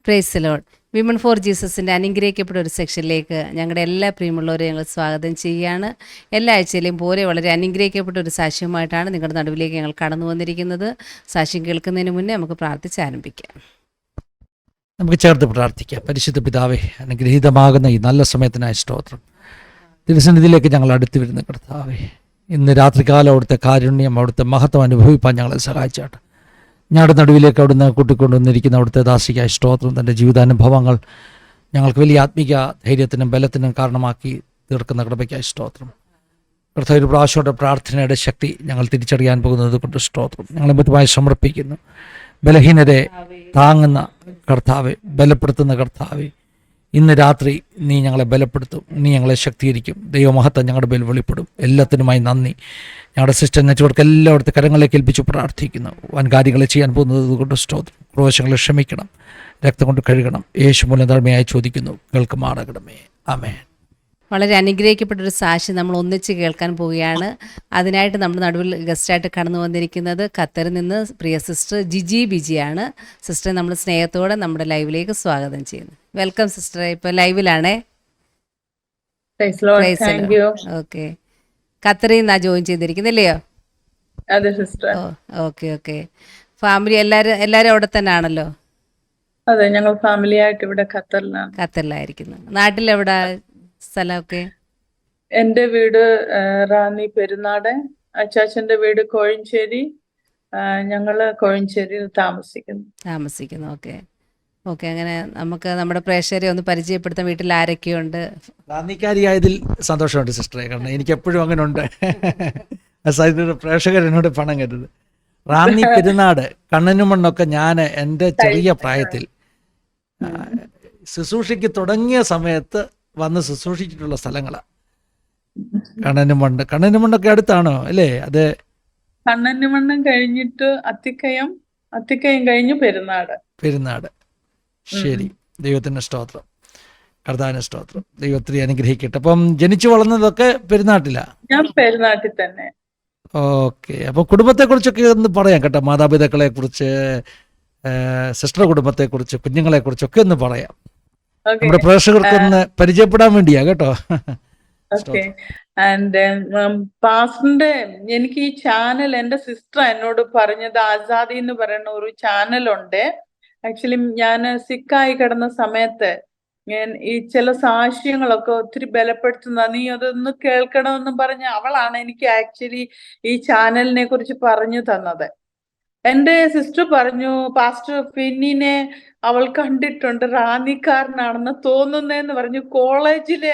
Price the Lord. Women for ജീസസിൻ്റെ അനുഗ്രഹിക്കപ്പെട്ട ഒരു സെക്ഷനിലേക്ക് ഞങ്ങളുടെ എല്ലാ പ്രിയമുള്ളവരെ ഞങ്ങൾ സ്വാഗതം ചെയ്യുകയാണ്. എല്ലാ ആഴ്ചയിലും പോലെ വളരെ അനുഗ്രഹിക്കപ്പെട്ട ഒരു സാക്ഷ്യവുമായിട്ടാണ് നിങ്ങളുടെ നടുവിലേക്ക് ഞങ്ങൾ കടന്നു വന്നിരിക്കുന്നത്. സാക്ഷ്യം കേൾക്കുന്നതിന് മുന്നേ നമുക്ക് പ്രാർത്ഥിച്ച് ആരംഭിക്കാം. നമുക്ക് ചേർത്ത് പ്രാർത്ഥിക്കാം. പരിശുദ്ധ പിതാവേ, അനുഗ്രഹീതമാകുന്ന ഈ നല്ല സമയത്തിനായ സ്തോത്രം. തിരുസന്നിധിയിലേക്ക് ഞങ്ങൾ അടുത്ത് വരുന്ന കർത്താവേ, ഇന്ന് രാത്രികാലം അവിടുത്തെ കാരുണ്യം, അവിടുത്തെ മഹത്വം അനുഭവിപ്പാൻ ഞങ്ങളെ സഹായിച്ചാട്ട്. ഞങ്ങളുടെ നടുവിലേക്ക് അവിടുന്ന് കൂട്ടിക്കൊണ്ടുവന്നിരിക്കുന്ന അവിടുത്തെ ദാസിക്കായ സ്തോത്രം. തൻ്റെ ജീവിതാനുഭവങ്ങൾ ഞങ്ങൾക്ക് വലിയ ആത്മീക ധൈര്യത്തിനും ബലത്തിനും കാരണമാക്കി തീർക്കുന്ന കൃപയ്ക്കായ സ്തോത്രം. കർത്താവ്, ഒരു പ്രാവശ്യയുടെ പ്രാർത്ഥനയുടെ ശക്തി ഞങ്ങൾ തിരിച്ചറിയാൻ പോകുന്നത് കൊണ്ട് സ്തോത്രം. ഞങ്ങളെ മറ്റുമായി സമർപ്പിക്കുന്നു. ബലഹീനരെ താങ്ങുന്ന കർത്താവെ, ബലപ്പെടുത്തുന്ന കർത്താവെ, ഇന്ന് രാത്രി നീ ഞങ്ങളെ ബലപ്പെടുത്തും, നീ ഞങ്ങളെ ശക്തീകരിക്കും. ദൈവമഹത്വം ഞങ്ങളുടെ മേൽ വെളിപ്പെടും. എല്ലാത്തിനുമായി നന്ദി. ഞങ്ങളുടെ സിസ്റ്റർ നെറ്റ്വർക്ക് എല്ലായിടത്തും കരങ്ങളിലേക്ക് ഏൽപ്പിച്ച് പ്രാർത്ഥിക്കുന്നു. വൻകാര്യങ്ങളെ ചെയ്യാൻ പോകുന്നത് കൊണ്ട് സ്തോത്രം. ക്രോശങ്ങളെ ക്ഷമിക്കണം, രക്തം കൊണ്ട് കഴുകണം. യേശു മൂലം താഴ്മയായി ചോദിക്കുന്നു, കേൾക്കുമാറാകണമേ. ആമേൻ. വളരെ അനുഗ്രഹിക്കപ്പെട്ടൊരു സാക്ഷി നമ്മൾ ഒന്നിച്ച് കേൾക്കാൻ പോവുകയാണ്. അതിനായിട്ട് നമ്മുടെ നടുവിൽ ഗസ്റ്റായിട്ട് കടന്നു വന്നിരിക്കുന്നത് ഖത്തറിൽ നിന്ന് പ്രിയ സിസ്റ്റർ ജിജി ബിജിയാണ്. സിസ്റ്ററെ നമ്മൾ സ്നേഹത്തോടെ നമ്മുടെ ലൈവിലേക്ക് സ്വാഗതം ചെയ്യുന്നു. വെൽക്കം സിസ്റ്ററെ. ഇപ്പോൾ ലൈവിലാണേ. ഓക്കെ. ഖത്തറിൽ നിന്നാണ് ജോയിൻ ചെയ്തിരിക്കുന്നല്ലയോ? അതെ സിസ്റ്റർ. ഓക്കെ. ഫാമിലി എല്ലാവരും അവിടെ തന്നെ ആണല്ലോ? അതെ, ഞങ്ങൾ ഫാമിലി ആയിട്ട് ഇവിടെ ഖത്തറിലായിരിക്കുന്നു. നാട്ടിലെവിടെ സ്ഥലമൊക്കെ? എന്റെ വീട് റാന്നി പെരുന്നാട്, അച്ചാച്ചന്റെ വീട് കോഴഞ്ചേരി. ഞങ്ങള് കോഴഞ്ചേരിയിൽ താമസിക്കുന്നു. ഓക്കെ. അങ്ങനെ നമുക്ക് നമ്മുടെ പ്രേക്ഷകരെ ഒന്ന് പരിചയപ്പെടുത്താൻ. വീട്ടിൽ ആരൊക്കെയുണ്ട്? റാന്നിക്കാരിയായതിൽ സന്തോഷമുണ്ട് സിസ്റ്ററെ. കാരണം എനിക്ക് എപ്പോഴും അങ്ങനെ ഉണ്ട്. പ്രേക്ഷകർ എന്നോട് പണം കരുത്. റാന്നി പെരുന്നാട് കണ്ണനുമണ്ണൊക്കെ ഞാൻ എൻ്റെ ചെറിയ പ്രായത്തിൽ ശുശ്രൂഷയ്ക്ക് തുടങ്ങിയ സമയത്ത് വന്ന് ശുശ്രൂഷിച്ചിട്ടുള്ള സ്ഥലങ്ങളാണ്. കണ്ണനുമണ്ണൊക്കെ അടുത്താണോ അല്ലേ? അതെ, കണ്ണനുമണ്ണം കഴിഞ്ഞിട്ട് അത്തിക്കയം കഴിഞ്ഞു പെരുന്നാട്. ശരി. ദൈവത്തിൻ്റെ സ്തോത്രം, കർത്താവിൻ്റെ സ്തോത്രം. ദൈവത്തിനെ അനുഗ്രഹിക്കട്ടെ. അപ്പം ജനിച്ചു വളർന്നതൊക്കെ പെരുന്നാട്ടിലാണ്? ഞാൻ പെരുന്നാട്ടിൽ തന്നെ. ഓക്കെ. അപ്പോൾ കുടുംബത്തെക്കുറിച്ചൊക്കെ ഒന്ന് പറയാം കേട്ടോ. മാതാപിതാക്കളെ കുറിച്ച്, സിസ്റ്റർ കുടുംബത്തെക്കുറിച്ച്, കുഞ്ഞുങ്ങളെക്കുറിച്ചൊക്കെ ഒന്ന് പറയാം. നമ്മുടെ പ്രേക്ഷകർക്കൊന്ന് പരിചയപ്പെടാൻ വേണ്ടിയാ കേട്ടോ. ഓക്കെ. ആൻഡ് പാസ്റ്ററിന്റെ എനിക്ക് ഈ ചാനൽ എന്റെ സിസ്റ്റർ എന്നോട് പറഞ്ഞത്, ആസാദി എന്ന് പറയുന്ന ഒരു ചാനലുണ്ട്. ആക്ച്വലി ഞാൻ സിക്കായി കിടന്ന സമയത്ത് ഞാൻ ഈ ചില സാക്ഷ്യങ്ങളൊക്കെ ഒത്തിരി ബലപ്പെടുത്തുന്ന, നീ അതൊന്ന് കേൾക്കണമെന്നും പറഞ്ഞ് അവളാണ് എനിക്ക് ആക്ച്വലി ഈ ചാനലിനെ കുറിച്ച് പറഞ്ഞു തന്നത്. എന്റെ സിസ്റ്റർ പറഞ്ഞു, പാസ്റ്റർ ഫിന്നിനെ അവൾ കണ്ടിട്ടുണ്ട്, റാന്നിക്കാരനാണെന്ന് തോന്നുന്നേന്ന് പറഞ്ഞു. കോളേജിലെ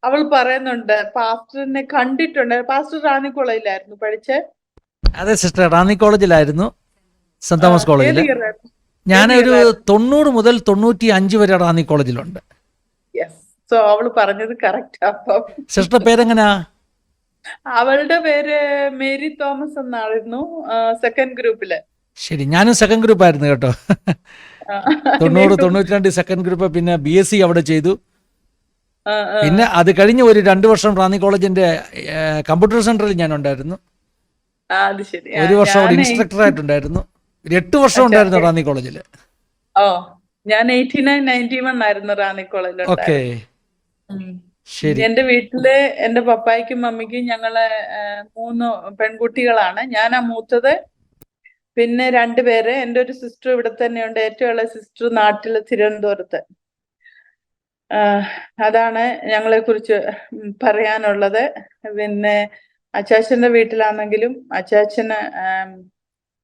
അവൾ പറയുന്നുണ്ട് പാസ്റ്ററിനെ കണ്ടിട്ടുണ്ട്. പാസ്റ്റർ റാന്നി കോളേജിലായിരുന്നു പഠിച്ചേ? അതെ സിസ്റ്റർ, റാന്നി കോളേജിലായിരുന്നു, സെന്റ് തോമസ് കോളേജിൽ. ഞാനൊരു 90 മുതൽ 95 വരെ റാന്നി കോളേജിലുണ്ട്. സോ അവള് പറഞ്ഞത് കറക്റ്റ്. അപ്പം സിസ്റ്റർ പേരെങ്ങനാ? അവളുടെ പേര് മേരി തോമസ് എന്നായിരുന്നു, സെക്കൻഡ് ഗ്രൂപ്പില്. ശരി, ഞാനും സെക്കൻഡ് ഗ്രൂപ്പ് ആയിരുന്നു കേട്ടോ. 90-92 സെക്കൻഡ് ഗ്രൂപ്പ്. പിന്നെ BSc അവിടെ ചെയ്തു. പിന്നെ അത് കഴിഞ്ഞ് ഒരു 2 വർഷം റാന്നി കോളേജിന്റെ കമ്പ്യൂട്ടർ സെന്ററിൽ ഞാൻ ഉണ്ടായിരുന്നു. ഒരു വർഷം അവിടെ ഇൻസ്ട്രക്ടർ ആയിട്ടുണ്ടായിരുന്നു. 8 വർഷം ഉണ്ടായിരുന്നു റാന്നി കോളേജിൽ. ഞാൻ 89-91 ആയിരുന്നു റാന്നി കോളേജിൽ. ഓക്കെ, ശരി. എന്റെ വീട്ടില് എന്റെ പപ്പായ്ക്കും മമ്മിക്കും ഞങ്ങള് 3 പെൺകുട്ടികളാണ്. ഞാനാ മൂത്തത്. പിന്നെ 2 പേര്. എന്റെ ഒരു സിസ്റ്റർ ഇവിടെ തന്നെയുണ്ട്. ഏറ്റവും ഇളയ സിസ്റ്റർ നാട്ടില് തിരുവനന്തപുരത്ത്. അതാണ് ഞങ്ങളെ കുറിച്ച് പറയാനുള്ളത്. പിന്നെ അച്ചാച്ചന്റെ വീട്ടിലാണെങ്കിലും അച്ചാച്ചന്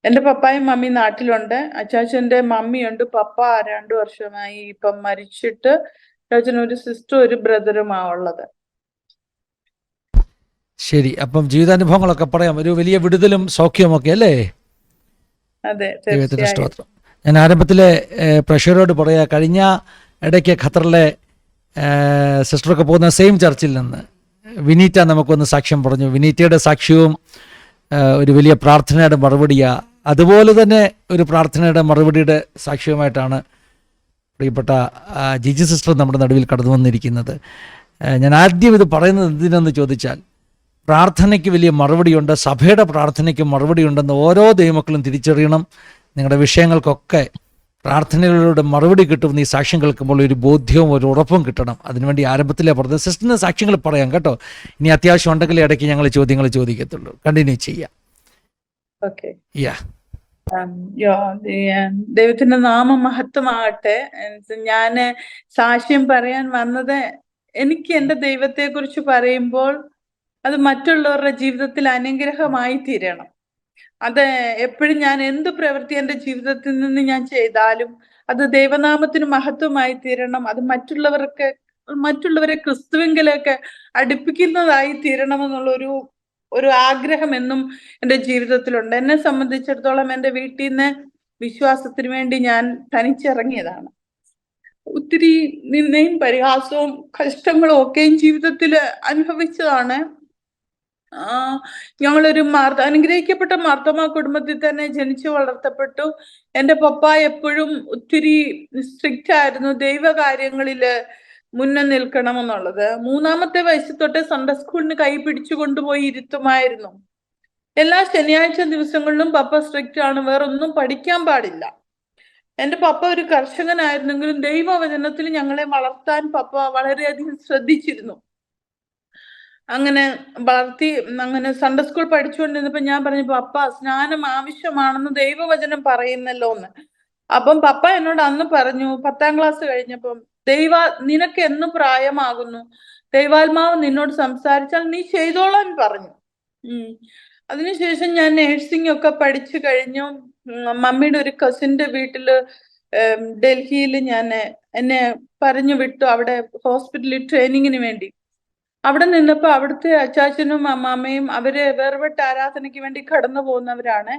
എന്റെ പപ്പായും മമ്മി നാട്ടിലുണ്ട്. അച്ചാച്ചന്റെ മമ്മിയുണ്ട്. പപ്പ 2 വർഷമായി ഇപ്പം മരിച്ചിട്ട്. അച്ചാച്ചന് ഒരു സിസ്റ്റർ ഒരു ബ്രദറുമാ ഉള്ളത്. ശരി. അപ്പം ജീവിതാനുഭവങ്ങളൊക്കെ പറയാം. ഒരു വലിയ വിടുതലും സൗഖ്യമൊക്കെ അല്ലേ? അതെ, ദൈവത്തിന്റെ സ്തോത്രം. ഞാൻ ആരംഭത്തിലെ പ്രേക്ഷകരോട് പറയാ, കഴിഞ്ഞ ഇടയ്ക്ക് ഖത്തറിലെ സിസ്റ്ററൊക്കെ പോകുന്ന സെയിം ചർച്ചിൽ നിന്ന് വിനീറ്റ നമുക്കൊന്ന് സാക്ഷ്യം പറഞ്ഞു. വിനീറ്റയുടെ സാക്ഷ്യവും ഒരു വലിയ പ്രാർത്ഥനയുടെ മറുപടിയാ. അതുപോലെ തന്നെ ഒരു പ്രാർത്ഥനയുടെ മറുപടിയുടെ സാക്ഷ്യവുമായിട്ടാണ് പ്രിയപ്പെട്ട ജിജി സിസ്റ്റർ നമ്മുടെ നടുവിൽ കടന്നു വന്നിരിക്കുന്നത്. ഞാൻ ആദ്യം ഇത് പറയുന്നത് എന്തിനെന്ന് ചോദിച്ചാൽ, പ്രാർത്ഥനയ്ക്ക് വലിയ മറുപടിയുണ്ട്, സഭയുടെ പ്രാർത്ഥനയ്ക്ക് മറുപടിയുണ്ടെന്ന് ഓരോ ദൈവമക്കളും തിരിച്ചറിയണം. നിങ്ങളുടെ വിഷയങ്ങൾക്കൊക്കെ പ്രാർത്ഥനകളിലൂടെ മറുപടി കിട്ടുമെന്ന് ഈ സാക്ഷ്യം കേൾക്കുമ്പോൾ ഒരു ബോധ്യവും ഒരു ഉറപ്പും കിട്ടണം. അതിനുവേണ്ടി ആരംഭത്തിലേ പറഞ്ഞത്. സിസ്റ്ററിന് സാക്ഷ്യങ്ങൾ പറയാം കേട്ടോ. ഇനി അത്യാവശ്യം ഉണ്ടെങ്കിൽ ഇടയ്ക്ക് ഞങ്ങൾ ചോദ്യങ്ങൾ ചോദിക്കത്തുള്ളൂ. കണ്ടിന്യൂ ചെയ്യാം. ഓക്കെ. ദൈവത്തിന്റെ നാമം മഹത്വമാകട്ടെ. ഞാന് സാക്ഷ്യം പറയാൻ വന്നത്, എനിക്ക് എൻ്റെ ദൈവത്തെ കുറിച്ച് പറയുമ്പോൾ അത് മറ്റുള്ളവരുടെ ജീവിതത്തിൽ അനുഗ്രഹമായി തീരണം. അത് എപ്പോഴും ഞാൻ എന്ത് പ്രവൃത്തി എൻ്റെ ജീവിതത്തിൽ നിന്ന് ഞാൻ ചെയ്താലും അത് ദൈവനാമത്തിന് മഹത്വമായി തീരണം. അത് മറ്റുള്ളവരെ ക്രിസ്തുവിങ്കിലേക്ക് അടുപ്പിക്കുന്നതായി തീരണമെന്നുള്ള ഒരു ആഗ്രഹം എന്നും എൻ്റെ ജീവിതത്തിലുണ്ട്. എന്നെ സംബന്ധിച്ചിടത്തോളം എൻ്റെ വീട്ടിൽ നിന്ന് വിശ്വാസത്തിന് വേണ്ടി ഞാൻ തനിച്ചിറങ്ങിയതാണ്. ഒത്തിരി നിന്ദയും പരിഹാസവും കഷ്ടങ്ങളും ഒക്കെയും ജീവിതത്തിൽ അനുഭവിച്ചതാണ്. ഞങ്ങളൊരു അനുഗ്രഹിക്കപ്പെട്ട മാർത്തോമാ കുടുംബത്തിൽ തന്നെ ജനിച്ചു വളർത്തപ്പെട്ടു. എൻ്റെ പപ്പ എപ്പോഴും ഒത്തിരി സ്ട്രിക്റ്റ് ആയിരുന്നു, ദൈവകാര്യങ്ങളില് മുന്നേ നിൽക്കണമെന്നുള്ളത്. 3-ാമത്തെ വയസ്സിൽ തൊട്ടേ സൺഡേ സ്കൂളിന് കൈ പിടിച്ചു കൊണ്ടുപോയി ഇരുത്തുമായിരുന്നു. എല്ലാ ശനിയാഴ്ച ദിവസങ്ങളിലും പപ്പ സ്ട്രിക്റ്റ് ആണ്, വേറൊന്നും പഠിക്കാൻ പാടില്ല. എൻ്റെ പപ്പ ഒരു കർഷകനായിരുന്നെങ്കിലും ദൈവവചനത്തിൽ ഞങ്ങളെ വളർത്താൻ പപ്പ വളരെയധികം ശ്രദ്ധിച്ചിരുന്നു. അങ്ങനെ വളർത്തി. അങ്ങനെ സൺഡേ സ്കൂൾ പഠിച്ചുകൊണ്ടിരുന്നപ്പോ ഞാൻ പറഞ്ഞു, പപ്പ സ്നാനം ആവശ്യമാണെന്ന് ദൈവവചനം പറയുന്നല്ലോ എന്ന്. അപ്പം പപ്പ എന്നോട് അന്ന് പറഞ്ഞു, 10ാം ക്ലാസ് കഴിഞ്ഞപ്പം, നിനക്ക് എന്ന് പ്രായമാകുന്നു, ദൈവാത്മാവ് നിന്നോട് സംസാരിച്ചാൽ നീ ചെയ്തോളാൻ പറഞ്ഞു. അതിനുശേഷം ഞാൻ നേഴ്സിംഗ് ഒക്കെ പഠിച്ചു കഴിഞ്ഞു. മമ്മിയുടെ ഒരു കസിന്റെ വീട്ടില് ഡൽഹിയിൽ എന്നെ പറഞ്ഞു വിട്ടു, അവിടെ ഹോസ്പിറ്റലിൽ ട്രെയിനിങ്ങിന് വേണ്ടി. അവിടെ നിന്നപ്പോ അവിടുത്തെ അച്ചാച്ചനും അമ്മാമ്മയും അവര് വേർപെട്ട ആരാധനയ്ക്ക് വേണ്ടി കടന്നു പോകുന്നവരാണ്.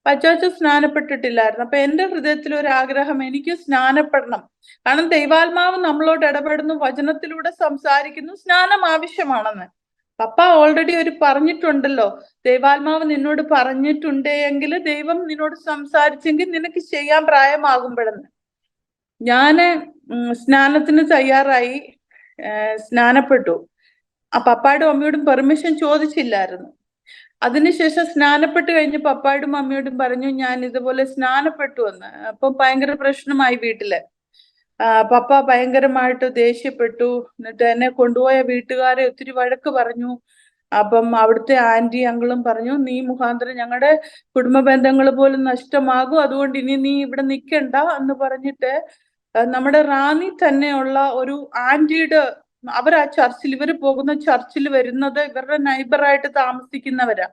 അച്ചാച്ചൻ സ്നാനപ്പെട്ടിട്ടില്ലായിരുന്നു. അപ്പൊ എൻ്റെ ഹൃദയത്തിൽ ഒരു ആഗ്രഹം, എനിക്ക് സ്നാനപ്പെടണം. കാരണം ദൈവാത്മാവ് നമ്മളോട് ഇടപെടുന്നു, വചനത്തിലൂടെ സംസാരിക്കുന്നു, സ്നാനം ആവശ്യമാണെന്ന്. പപ്പ ഓൾറെഡി പറഞ്ഞിട്ടുണ്ടല്ലോ, ദൈവാത്മാവ് നിന്നോട് പറഞ്ഞിട്ടുണ്ടെങ്കിൽ, ദൈവം നിന്നോട് സംസാരിച്ചെങ്കിൽ നിനക്ക് ചെയ്യാൻ പ്രായമാകുമ്പോഴെന്ന്. ഞാന് സ്നാനത്തിന് തയ്യാറായി, സ്നാനപ്പെട്ടു. പപ്പായോടും അമ്മയോടും പെർമിഷൻ ചോദിച്ചില്ലായിരുന്നു. അതിനുശേഷം സ്നാനപ്പെട്ട് കഴിഞ്ഞ് പപ്പായോടും അമ്മയോടും പറഞ്ഞു, ഞാൻ ഇതുപോലെ സ്നാനപ്പെട്ടു എന്ന്. അപ്പം ഭയങ്കര പ്രശ്നമായി വീട്ടില്. പപ്പ ഭയങ്കരമായിട്ട് ദേഷ്യപ്പെട്ടു. എന്നിട്ട് എന്നെ കൊണ്ടുപോയ വീട്ടുകാരെ ഒത്തിരി വഴക്ക് പറഞ്ഞു. അപ്പം അവിടുത്തെ ആന്റി അങ്കിളും പറഞ്ഞു, നീ മുഖാന്തരം ഞങ്ങളുടെ കുടുംബ ബന്ധങ്ങൾ പോലും നഷ്ടമാകും, അതുകൊണ്ട് ഇനി നീ ഇവിടെ നിൽക്കണ്ട എന്ന് പറഞ്ഞിട്ട് നമ്മുടെ റാന്നി തന്നെയുള്ള ഒരു ആന്റിയുടെ, അവർ ആ ചർച്ചിൽ, ഇവർ പോകുന്ന ചർച്ചിൽ വരുന്നത് ഇവരുടെ നൈബറായിട്ട് താമസിക്കുന്നവരാ.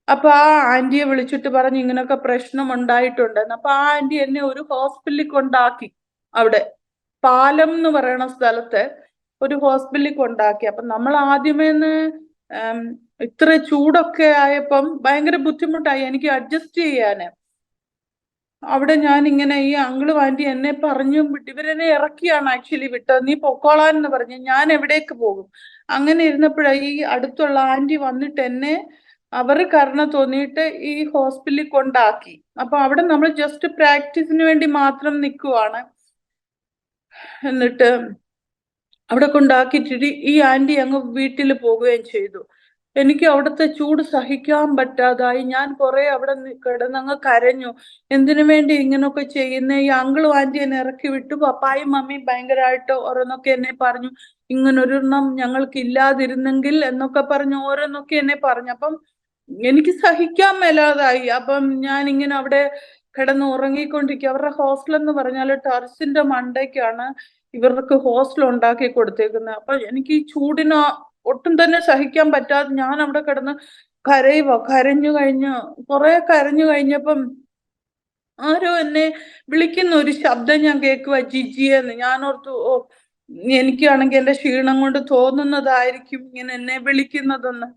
അപ്പൊ ആ ആന്റിയെ വിളിച്ചിട്ട് പറഞ്ഞു, ഇങ്ങനൊക്കെ പ്രശ്നം ഉണ്ടായിട്ടുണ്ടെന്ന്. അപ്പൊ ആ ആന്റി എന്നെ ഒരു ഹോസ്പിറ്റലിൽ കൊണ്ടാക്കി. അവിടെ പാലം എന്ന് പറയുന്ന സ്ഥലത്ത് ഒരു ഹോസ്പിറ്റലിൽ കൊണ്ടാക്കി. അപ്പൊ നമ്മൾ ആദ്യമേന്ന് ഇത്ര ചൂടൊക്കെ ആയപ്പം ഭയങ്കര ബുദ്ധിമുട്ടായി എനിക്ക് അഡ്ജസ്റ്റ് ചെയ്യാന്. അവിടെ ഞാൻ ഇങ്ങനെ, ഈ അങ്കിളും ആന്റി എന്നെ പറഞ്ഞു വിട്ട്, ഇവരെന്നെ ഇറക്കിയാണ് ആക്ച്വലി വിട്ടത്. നീ പൊക്കോളാൻ എന്ന് പറഞ്ഞു. ഞാൻ എവിടേക്ക് പോകും? അങ്ങനെ ഇരുന്നപ്പോഴാണ് ഈ അടുത്തുള്ള ആന്റി വന്നിട്ട് എന്നെ, അവർ കരുണ തോന്നിയിട്ട് ഈ ഹോസ്പിറ്റലിൽ കൊണ്ടാക്കി. അപ്പൊ അവിടെ നമ്മൾ ജസ്റ്റ് പ്രാക്ടീസിന് വേണ്ടി മാത്രം നിൽക്കുവാണ്. എന്നിട്ട് അവിടെ കൊണ്ടാക്കിയിട്ട് ഈ ആന്റി അങ്ങ് വീട്ടിൽ പോവുകയും ചെയ്തു. എനിക്ക് അവിടുത്തെ ചൂട് സഹിക്കാൻ പറ്റാതായി. ഞാൻ കുറെ അവിടെ കിടന്നങ്ങ് കരഞ്ഞു. എന്തിനു വേണ്ടി ഇങ്ങനൊക്കെ ചെയ്യുന്നേ? ഈ അങ്കിളും ആന്റി എന്നെ ഇറക്കി വിട്ടു. പപ്പായും മമ്മിയും ഭയങ്കരമായിട്ട് ഓരോന്നൊക്കെ എന്നെ പറഞ്ഞു, ഇങ്ങനൊരെണ്ണം ഞങ്ങൾക്ക് ഇല്ലാതിരുന്നെങ്കിൽ എന്നൊക്കെ പറഞ്ഞു, ഓരോന്നൊക്കെ എന്നെ പറഞ്ഞു. അപ്പം എനിക്ക് സഹിക്കാൻ മേലാതായി. അപ്പം ഞാൻ ഇങ്ങനെ അവിടെ കിടന്ന് ഉറങ്ങിക്കൊണ്ടിരിക്കുക. അവരുടെ ഹോസ്റ്റൽ എന്ന് പറഞ്ഞാൽ ടെറസിന്റെ മണ്ടയ്ക്കാണ് ഇവർക്ക് ഹോസ്റ്റൽ ഉണ്ടാക്കി കൊടുത്തേക്കുന്നത്. അപ്പൊ എനിക്ക് ഈ ചൂടിന് ഒട്ടും തന്നെ സഹിക്കാൻ പറ്റാതെ ഞാൻ അവിടെ കിടന്ന് കരഞ്ഞു കഴിഞ്ഞപ്പം ആരോ എന്നെ വിളിക്കുന്ന ഒരു ശബ്ദം ഞാൻ കേൾക്കുക, ജിജിയെന്ന്. ഞാൻ ഓർത്തു, ഓ, എനിക്കാണെങ്കിൽ എന്റെ ക്ഷീണം കൊണ്ട് തോന്നുന്നതായിരിക്കും ഇങ്ങനെ എന്നെ വിളിക്കുന്നതെന്ന്.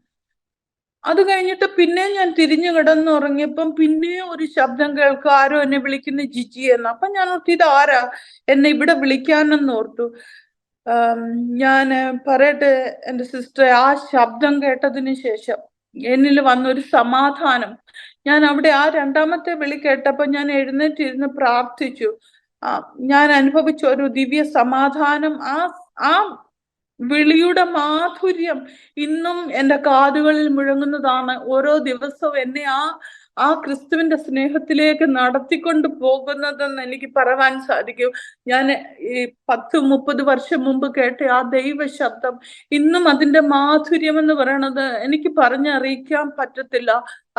അത് കഴിഞ്ഞിട്ട് പിന്നെ ഞാൻ തിരിഞ്ഞു കിടന്നുറങ്ങിയപ്പം പിന്നെ ഒരു ശബ്ദം കേൾക്കുക, ആരോ എന്നെ വിളിക്കുന്ന ജിജി എന്ന്. അപ്പൊ ഞാൻ ഓർത്തു, ഇത് ആരാ എന്നെ ഇവിടെ വിളിക്കാനെന്ന് ഓർത്തു. ഞാൻ പറയട്ടെ എൻ്റെ സിസ്റ്ററെ, ആ ശബ്ദം കേട്ടതിന് ശേഷം എന്നിൽ വന്നൊരു സമാധാനം. ഞാൻ അവിടെ ആ 2ാമത്തെ വിളി കേട്ടപ്പോ ഞാൻ എഴുന്നേറ്റിരുന്ന് പ്രാർത്ഥിച്ചു. ഞാൻ അനുഭവിച്ച ഒരു ദിവ്യ സമാധാനം, ആ വിളിയുടെ മാധുര്യം ഇന്നും എൻ്റെ കാതുകളിൽ മുഴങ്ങുന്നതാണ്. ഓരോ ദിവസവും എന്നെ ആ ക്രിസ്തുവിന്റെ സ്നേഹത്തിലേക്ക് നടത്തിക്കൊണ്ട് പോകുന്നതെന്ന് എനിക്ക് പറയാൻ സാധിക്കും. ഞാൻ ഈ 10-30 വർഷം മുമ്പ് കേട്ട ആ ദൈവ ശബ്ദം ഇന്നും അതിന്റെ മാധുര്യം എന്ന് പറയണത് എനിക്ക് പറഞ്ഞറിയിക്കാൻ പറ്റത്തില്ല.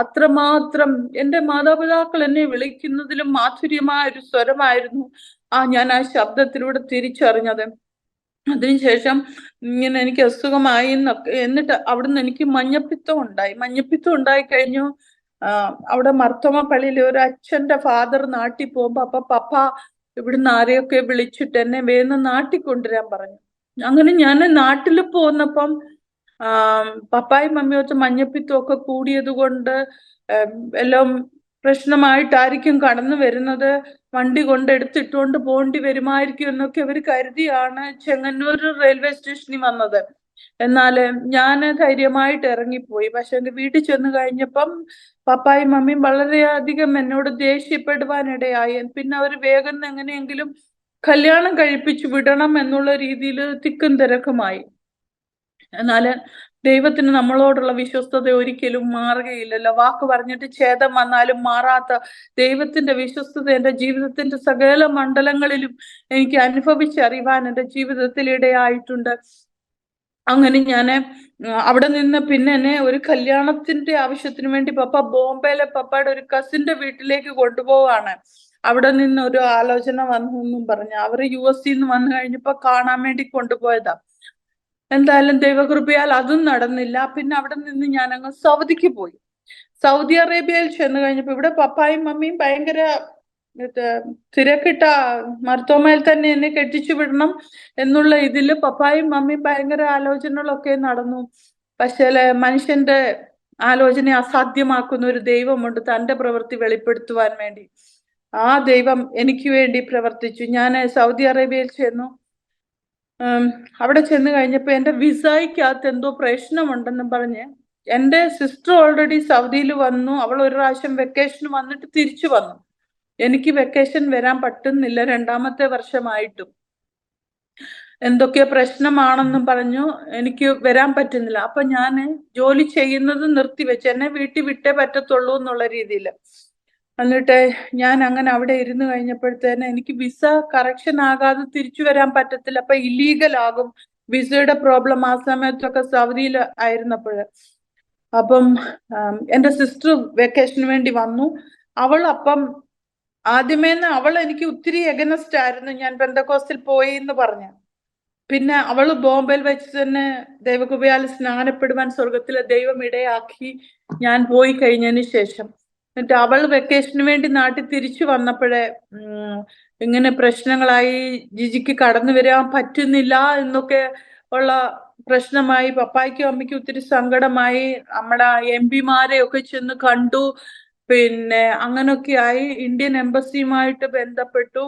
അത്രമാത്രം എൻ്റെ മാതാപിതാക്കൾ എന്നെ വിളിക്കുന്നതിലും മാധുര്യമായ ഒരു സ്വരമായിരുന്നു ഞാൻ ആ ശബ്ദത്തിലൂടെ തിരിച്ചറിഞ്ഞത്. അതിനുശേഷം ഇങ്ങനെ എനിക്ക് അസുഖമായി എന്നൊക്കെ, എന്നിട്ട് അവിടുന്ന് എനിക്ക് മഞ്ഞപ്പിത്തം ഉണ്ടായി കഴിഞ്ഞു. അവിടെ മർത്തോമ പള്ളിയിൽ ഒരു അച്ഛന്റെ ഫാദർ നാട്ടിൽ പോകുമ്പോ പപ്പ ഇവിടുന്ന് ആരെയൊക്കെ വിളിച്ചിട്ട് എന്നെ വേഗം നാട്ടിൽ കൊണ്ടുവരാൻ പറഞ്ഞു. അങ്ങനെ ഞാൻ നാട്ടിൽ പോന്നപ്പം പപ്പായും മമ്മിയൊക്കെ മഞ്ഞപ്പിത്തമൊക്കെ കൂടിയത് കൊണ്ട് എല്ലാം പ്രശ്നമായിട്ടായിരിക്കും കടന്നു വരുന്നത്, വണ്ടി കൊണ്ടെടുത്തിട്ടുകൊണ്ട് പോണ്ടി വരുമായിരിക്കും എന്നൊക്കെ അവർ കരുതിയാണ് ചെങ്ങന്നൂർ റെയിൽവേ സ്റ്റേഷനിൽ വന്നത്. എന്നാല് ഞാൻ ധൈര്യമായിട്ട് ഇറങ്ങിപ്പോയി. പക്ഷെ എന്റെ വീട്ടിൽ ചെന്ന് കഴിഞ്ഞപ്പം പപ്പായും മമ്മിയും വളരെയധികം എന്നോട് ദേഷ്യപ്പെടുവാനിടയായി. പിന്നെ അവർ വേഗം എങ്ങനെയെങ്കിലും കല്യാണം കഴിപ്പിച്ചു വിടണം എന്നുള്ള രീതിയിൽ തിക്കും തിരക്കുമായി. എന്നാല് ദൈവത്തിന് നമ്മളോടുള്ള വിശ്വസ്തത ഒരിക്കലും മാറുകയില്ലല്ലോ. വാക്ക് പറഞ്ഞിട്ട് ഛേദം വന്നാലും മാറാത്ത ദൈവത്തിന്റെ വിശ്വസ്തത എൻ്റെ ജീവിതത്തിന്റെ സകല മണ്ഡലങ്ങളിലും എനിക്ക് അനുഭവിച്ചറിയുവാൻ എൻ്റെ ജീവിതത്തിൽ ഇടയായിട്ടുണ്ട്. അങ്ങനെ ഞാൻ അവിടെ നിന്ന് പിന്നെ എന്നെ ഒരു കല്യാണത്തിന്റെ ആവശ്യത്തിന് വേണ്ടി പപ്പ ബോംബെയിലെ പപ്പയുടെ ഒരു കസിന്റെ വീട്ടിലേക്ക് കൊണ്ടുപോവാണ്. അവിടെ നിന്ന് ഒരു ആലോചന വന്നു എന്നും പറഞ്ഞു. അവർ US നിന്ന് വന്നു കഴിഞ്ഞപ്പോ കാണാൻ വേണ്ടി കൊണ്ടുപോയതാ. എന്തായാലും ദൈവകൃപയാൽ അതും നടന്നില്ല. പിന്നെ അവിടെ നിന്ന് ഞാൻ അങ്ങ് സൗദിക്ക് പോയി. സൗദി അറേബ്യയിൽ ചെന്ന് കഴിഞ്ഞപ്പോ ഇവിടെ പപ്പായും മമ്മിയും ഭയങ്കര തിരക്കിട്ട മർത്തോമയിൽ തന്നെ എന്നെ കെട്ടിച്ചു വിടണം എന്നുള്ള ഇതില് പപ്പായും മമ്മിയും ഭയങ്കര ആലോചനകളൊക്കെ നടന്നു. പക്ഷേ മനുഷ്യന്റെ ആലോചന അസാധ്യമാക്കുന്ന ഒരു ദൈവമുണ്ട് തന്റെ പ്രവൃത്തി വെളിപ്പെടുത്തുവാൻ വേണ്ടി. ആ ദൈവം എനിക്ക് വേണ്ടി പ്രവർത്തിച്ചു. ഞാൻ സൗദി അറേബ്യയിൽ ചെന്നു. അവിടെ ചെന്ന് കഴിഞ്ഞപ്പോ എൻ്റെ വിസയ്ക്കകത്ത് എന്തോ പ്രശ്നമുണ്ടെന്നും പറഞ്ഞ് എൻ്റെ സിസ്റ്റർ ഓൾറെഡി സൗദിയിൽ വന്നു. അവൾ ഒരു പ്രാവശ്യം വെക്കേഷൻ വന്നിട്ട് തിരിച്ചു വന്നു. എനിക്ക് വെക്കേഷൻ വരാൻ പറ്റുന്നില്ല, 2ാമത്തെ വർഷമായിട്ടും എന്തൊക്കെ പ്രശ്നമാണെന്നും പറഞ്ഞു എനിക്ക് വരാൻ പറ്റുന്നില്ല. അപ്പൊ ഞാൻ ജോലി ചെയ്യുന്നത് നിർത്തിവെച്ച് എന്നെ വീട്ടിൽ വിട്ടേ പറ്റത്തുള്ളൂ എന്നുള്ള രീതിയിൽ. എന്നിട്ട് ഞാൻ അങ്ങനെ അവിടെ ഇരുന്ന് കഴിഞ്ഞപ്പോഴത്തേന് എനിക്ക് വിസ കറക്ഷൻ ആകാതെ തിരിച്ചു വരാൻ പറ്റത്തില്ല. അപ്പൊ ഇല്ലീഗൽ ആകും. വിസയുടെ പ്രോബ്ലം ആ സമയത്തൊക്കെ സൗദിയിൽ ആയിരുന്നപ്പോൾ. അപ്പം എൻ്റെ സിസ്റ്റർ വെക്കേഷന് വേണ്ടി വന്നു. അവൾ അപ്പം ആദ്യമേ അവൾ എനിക്ക് ഒത്തിരി എഗനസ്റ്റ് ആയിരുന്നു ഞാൻ പെന്തക്കോസ്തിൽ പോയി എന്ന് പറഞ്ഞു. പിന്നെ അവള് ബോംബെയിൽ വെച്ച് തന്നെ ദൈവകൃപയാൽ സ്നാനപ്പെടുവാൻ സ്വർഗത്തിലെ ദൈവം ഇടയാക്കി ഞാൻ പോയി കഴിഞ്ഞതിന് ശേഷം. എന്നിട്ട് അവൾ വെക്കേഷന് വേണ്ടി നാട്ടിൽ തിരിച്ചു വന്നപ്പോഴേ ഇങ്ങനെ പ്രശ്നങ്ങളായി, ജിജിക്ക് കടന്നു വരാൻ പറ്റുന്നില്ല എന്നൊക്കെ ഉള്ള പ്രശ്നമായി. പപ്പായ്ക്കും അമ്മയ്ക്കും ഒത്തിരി സങ്കടമായി. നമ്മുടെ MP-മാരെ ഒക്കെ ചെന്ന് കണ്ടു. പിന്നെ അങ്ങനൊക്കെയായി ഇന്ത്യൻ എംബസിയുമായിട്ട് ബന്ധപ്പെട്ടു.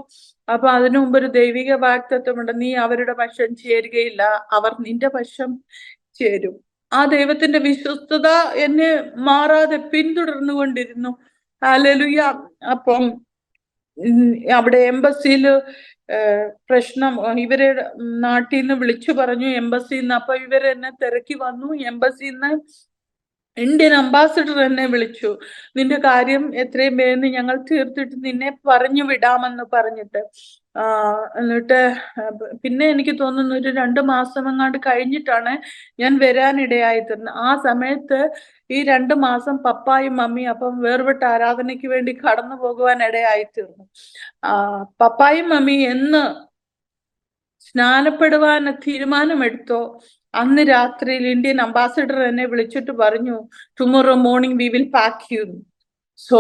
അപ്പൊ അതിനു മുമ്പ് ഒരു ദൈവിക വാഗ്ദത്തമുണ്ട്, നീ അവരുടെ പക്ഷം ചേരുകയില്ല, അവർ നിന്റെ പക്ഷം ചേരും. ആ ദൈവത്തിന്റെ വിശ്വസ്തത എന്നെ മാറാതെ പിന്തുടർന്നുകൊണ്ടിരുന്നു. ഹല്ലേലൂയ. അപ്പം അവിടെ എംബസിയിൽ പ്രശ്നം, ഇവരെ നാട്ടിൽ നിന്ന് വിളിച്ചു പറഞ്ഞു എംബസിന്ന്. അപ്പൊ ഇവരെന്നെ തിരക്കി വന്നു. എംബസിന്ന് ഇന്ത്യൻ അംബാസിഡർ എന്നെ വിളിച്ചു. നിന്റെ കാര്യം എത്രയും വേഗം ഞങ്ങൾ തീർത്തിട്ട് നിന്നെ പറഞ്ഞു വിടാമെന്ന് പറഞ്ഞിട്ട്. എന്നിട്ട് പിന്നെ എനിക്ക് തോന്നുന്നു ഒരു 2 മാസം എങ്ങാണ്ട് കഴിഞ്ഞിട്ടാണ് ഞാൻ വരാനിടയായി തീർന്നത്. ആ സമയത്ത് ഈ 2 മാസം പപ്പായും മമ്മിയും അപ്പം വേർപെട്ട ആരാധനയ്ക്ക് വേണ്ടി കടന്നു പോകുവാൻ ഇടയായി തീർന്നു. പപ്പായും മമ്മി എന്ന് സ്നാനപ്പെടുവാൻ തീരുമാനമെടുത്തോ അന്ന് രാത്രിയിൽ ഇന്ത്യൻ അംബാസിഡർ എന്നെ വിളിച്ചിട്ട് പറഞ്ഞു, tomorrow morning we will pack you. So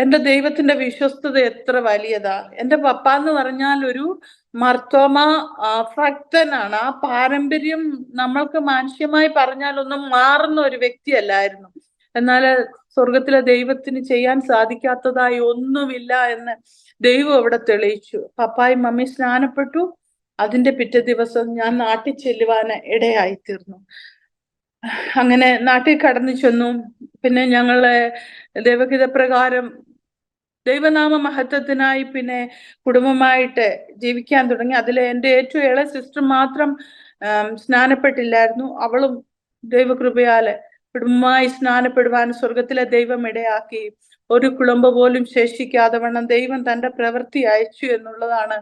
എൻ്റെ ദൈവത്തിന്റെ വിശ്വസ്തത എത്ര വലിയതാ. എൻ്റെ പപ്പ എന്ന് പറഞ്ഞാൽ ഒരു മർത്തോമ ഭക്തനാണ്. ആ പാരമ്പര്യം നമ്മൾക്ക് മാനുഷ്യമായി പറഞ്ഞാൽ ഒന്നും മാറുന്ന ഒരു വ്യക്തിയല്ലായിരുന്നു. എന്നാൽ സ്വർഗത്തിലെ ദൈവത്തിന് ചെയ്യാൻ സാധിക്കാത്തതായി ഒന്നുമില്ല എന്ന് ദൈവം അവിടെ തെളിയിച്ചു. പപ്പായും മമ്മി സ്നാനപ്പെട്ടു. അതിന്റെ പിറ്റേ ദിവസം ഞാൻ നാട്ടിൽ ചെല്ലുവാൻ ഇടയായി തീർന്നു. അങ്ങനെ നാട്ടിൽ കടന്നു ചെന്നു. പിന്നെ ഞങ്ങളെ ദൈവഹിതപ്രകാരം ദൈവനാമ മഹത്വത്തിനായി പിന്നെ കുടുംബമായിട്ട് ജീവിക്കാൻ തുടങ്ങി. അതിൽ എൻ്റെ ഏറ്റവും ഇളയ സിസ്റ്റർ മാത്രം സ്നാനപ്പെട്ടില്ലായിരുന്നു. അവളും ദൈവകൃപയാല് കുടുംബമായി സ്നാനപ്പെടുവാൻ സ്വർഗത്തിലെ ദൈവം ഇടയാക്കി. ഒരു കുളമ്പ് പോലും ശേഷിക്കാതെ വണ്ണം ദൈവം തന്റെ പ്രവൃത്തി അയച്ചു എന്നുള്ളതാണ്